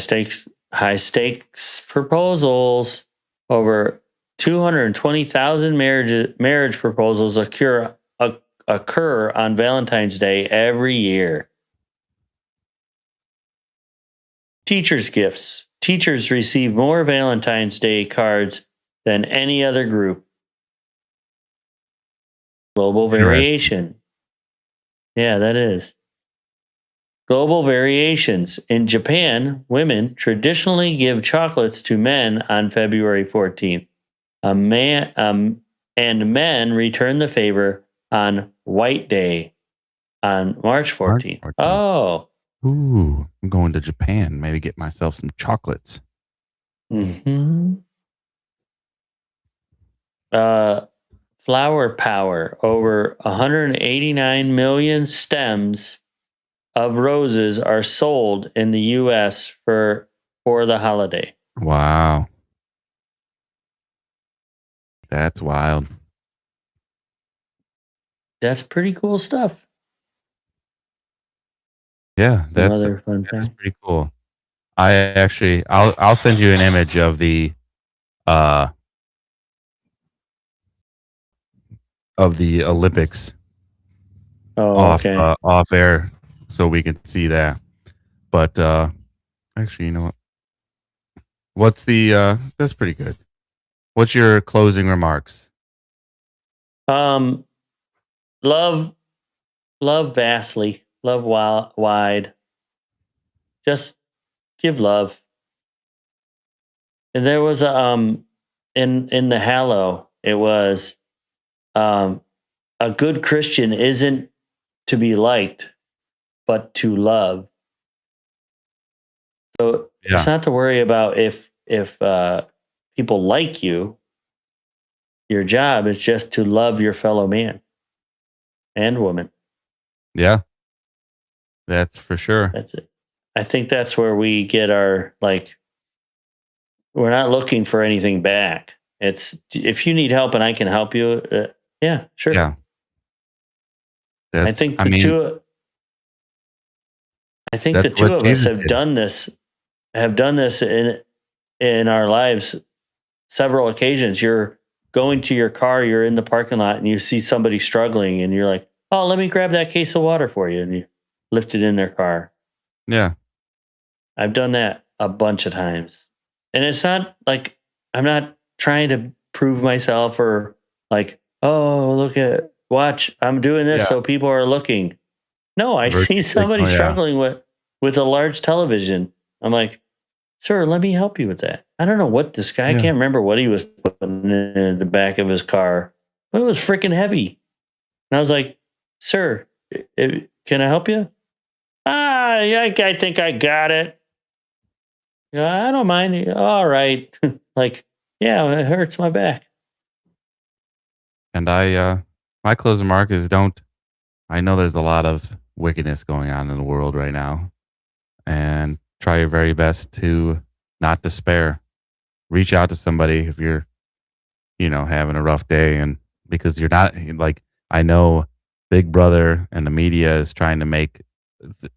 stakes proposals. Over 220,000 marriage proposals occur on Valentine's Day every year. Teachers' gifts. Teachers receive more Valentine's Day cards than any other group. Global variation. Yeah, that is. Global variations. In Japan, women traditionally give chocolates to men on February 14th. And men return the favor on White Day on March 14th. Oh. Ooh, I'm going to Japan. Maybe get myself some chocolates. Flower power. Over 189 million stems of roses are sold in the U.S. for the holiday. Wow. That's wild. That's pretty cool stuff. Yeah, that's pretty cool. I'll send you an image of the Olympics. Off air, so we can see that. But actually, you know what? What's the that's pretty good. What's your closing remarks? Love vastly, love wide. Just give love. And there was in the Hallow, it was a good Christian isn't to be liked, but to love. So it's not to worry about if people like you. Your job is just to love your fellow man and woman. Yeah, that's for sure. That's it. I think that's where we get our, like, we're not looking for anything back. It's, if you need help and I can help you, yeah, sure. Yeah. I think the two of us have done this in our lives several occasions. You're going to your car, you're in the parking lot, and you see somebody struggling, and you're like, "Oh, let me grab that case of water for you," and you lift it in their car. Yeah, I've done that a bunch of times, and it's not like I'm not trying to prove myself or like, "Oh, watch, I'm doing this so people are looking." No, I see somebody struggling with a large television. I'm like, sir, let me help you with that. I don't know what this guy, I Yeah. can't remember what he was putting in the back of his car, but it was freaking heavy. And I was like, sir, can I help you? Yeah, I think I got it. Yeah, I don't mind. All right. Like, yeah, it hurts my back. And my closing remark is I know there's a lot of wickedness going on in the world right now, and try your very best to not despair. Reach out to somebody if you're, having a rough day, and because you're not like, I know Big Brother and the media is trying to make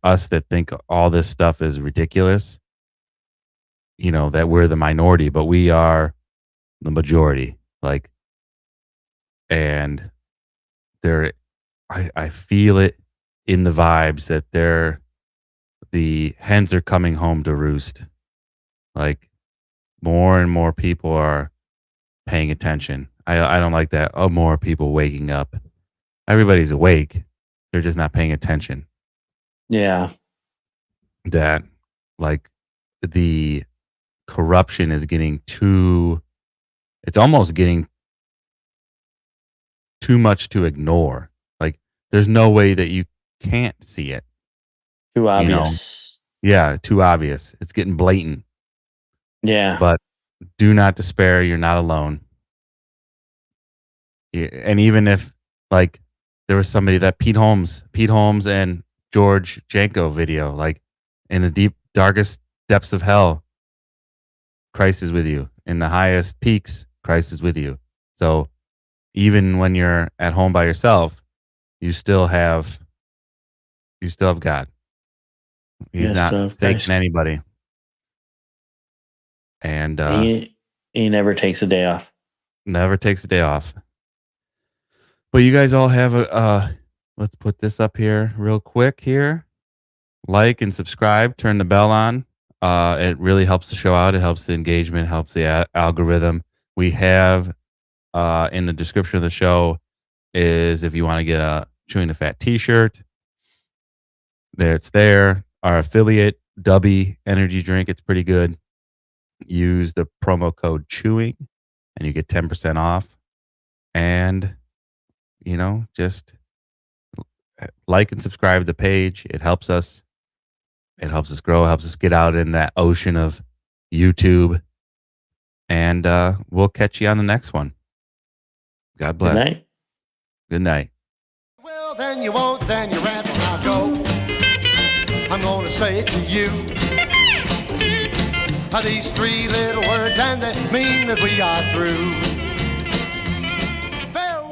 us that think all this stuff is ridiculous, that we're the minority, but we are the majority. Like, and I feel it in the vibes that the hens are coming home to roost. Like, more and more people are paying attention. I don't like that. Oh, more people waking up. Everybody's awake. They're just not paying attention. Yeah. That, like, the corruption is getting it's almost getting too much to ignore. Like, there's no way that you can't see it. Too obvious. Yeah, too obvious. It's getting blatant. Yeah. But do not despair. You're not alone. And even if, like, there was somebody that Pete Holmes and George Janko video, like, in the deep, darkest depths of hell, Christ is with you. In the highest peaks, Christ is with you. So even when you're at home by yourself, you still have God. He's not taking anybody. And he never takes a day off. Never takes a day off. But you guys all have let's put this up here real quick here. Like and subscribe, turn the bell on. It really helps the show out. It helps the engagement, helps the algorithm. We have in the description of the show is if you want to get a Chewing the Fat t-shirt. It's there. Our affiliate, Dubby Energy Drink. It's pretty good. Use the promo code CHEWING and you get 10% off. And, just like and subscribe to the page. It helps us. It helps us grow. It helps us get out in that ocean of YouTube. And we'll catch you on the next one. God bless. Good night. Good night. Well, then you won't, then you rather not go. I'm going to say it to you. These three little words and they mean that we are through.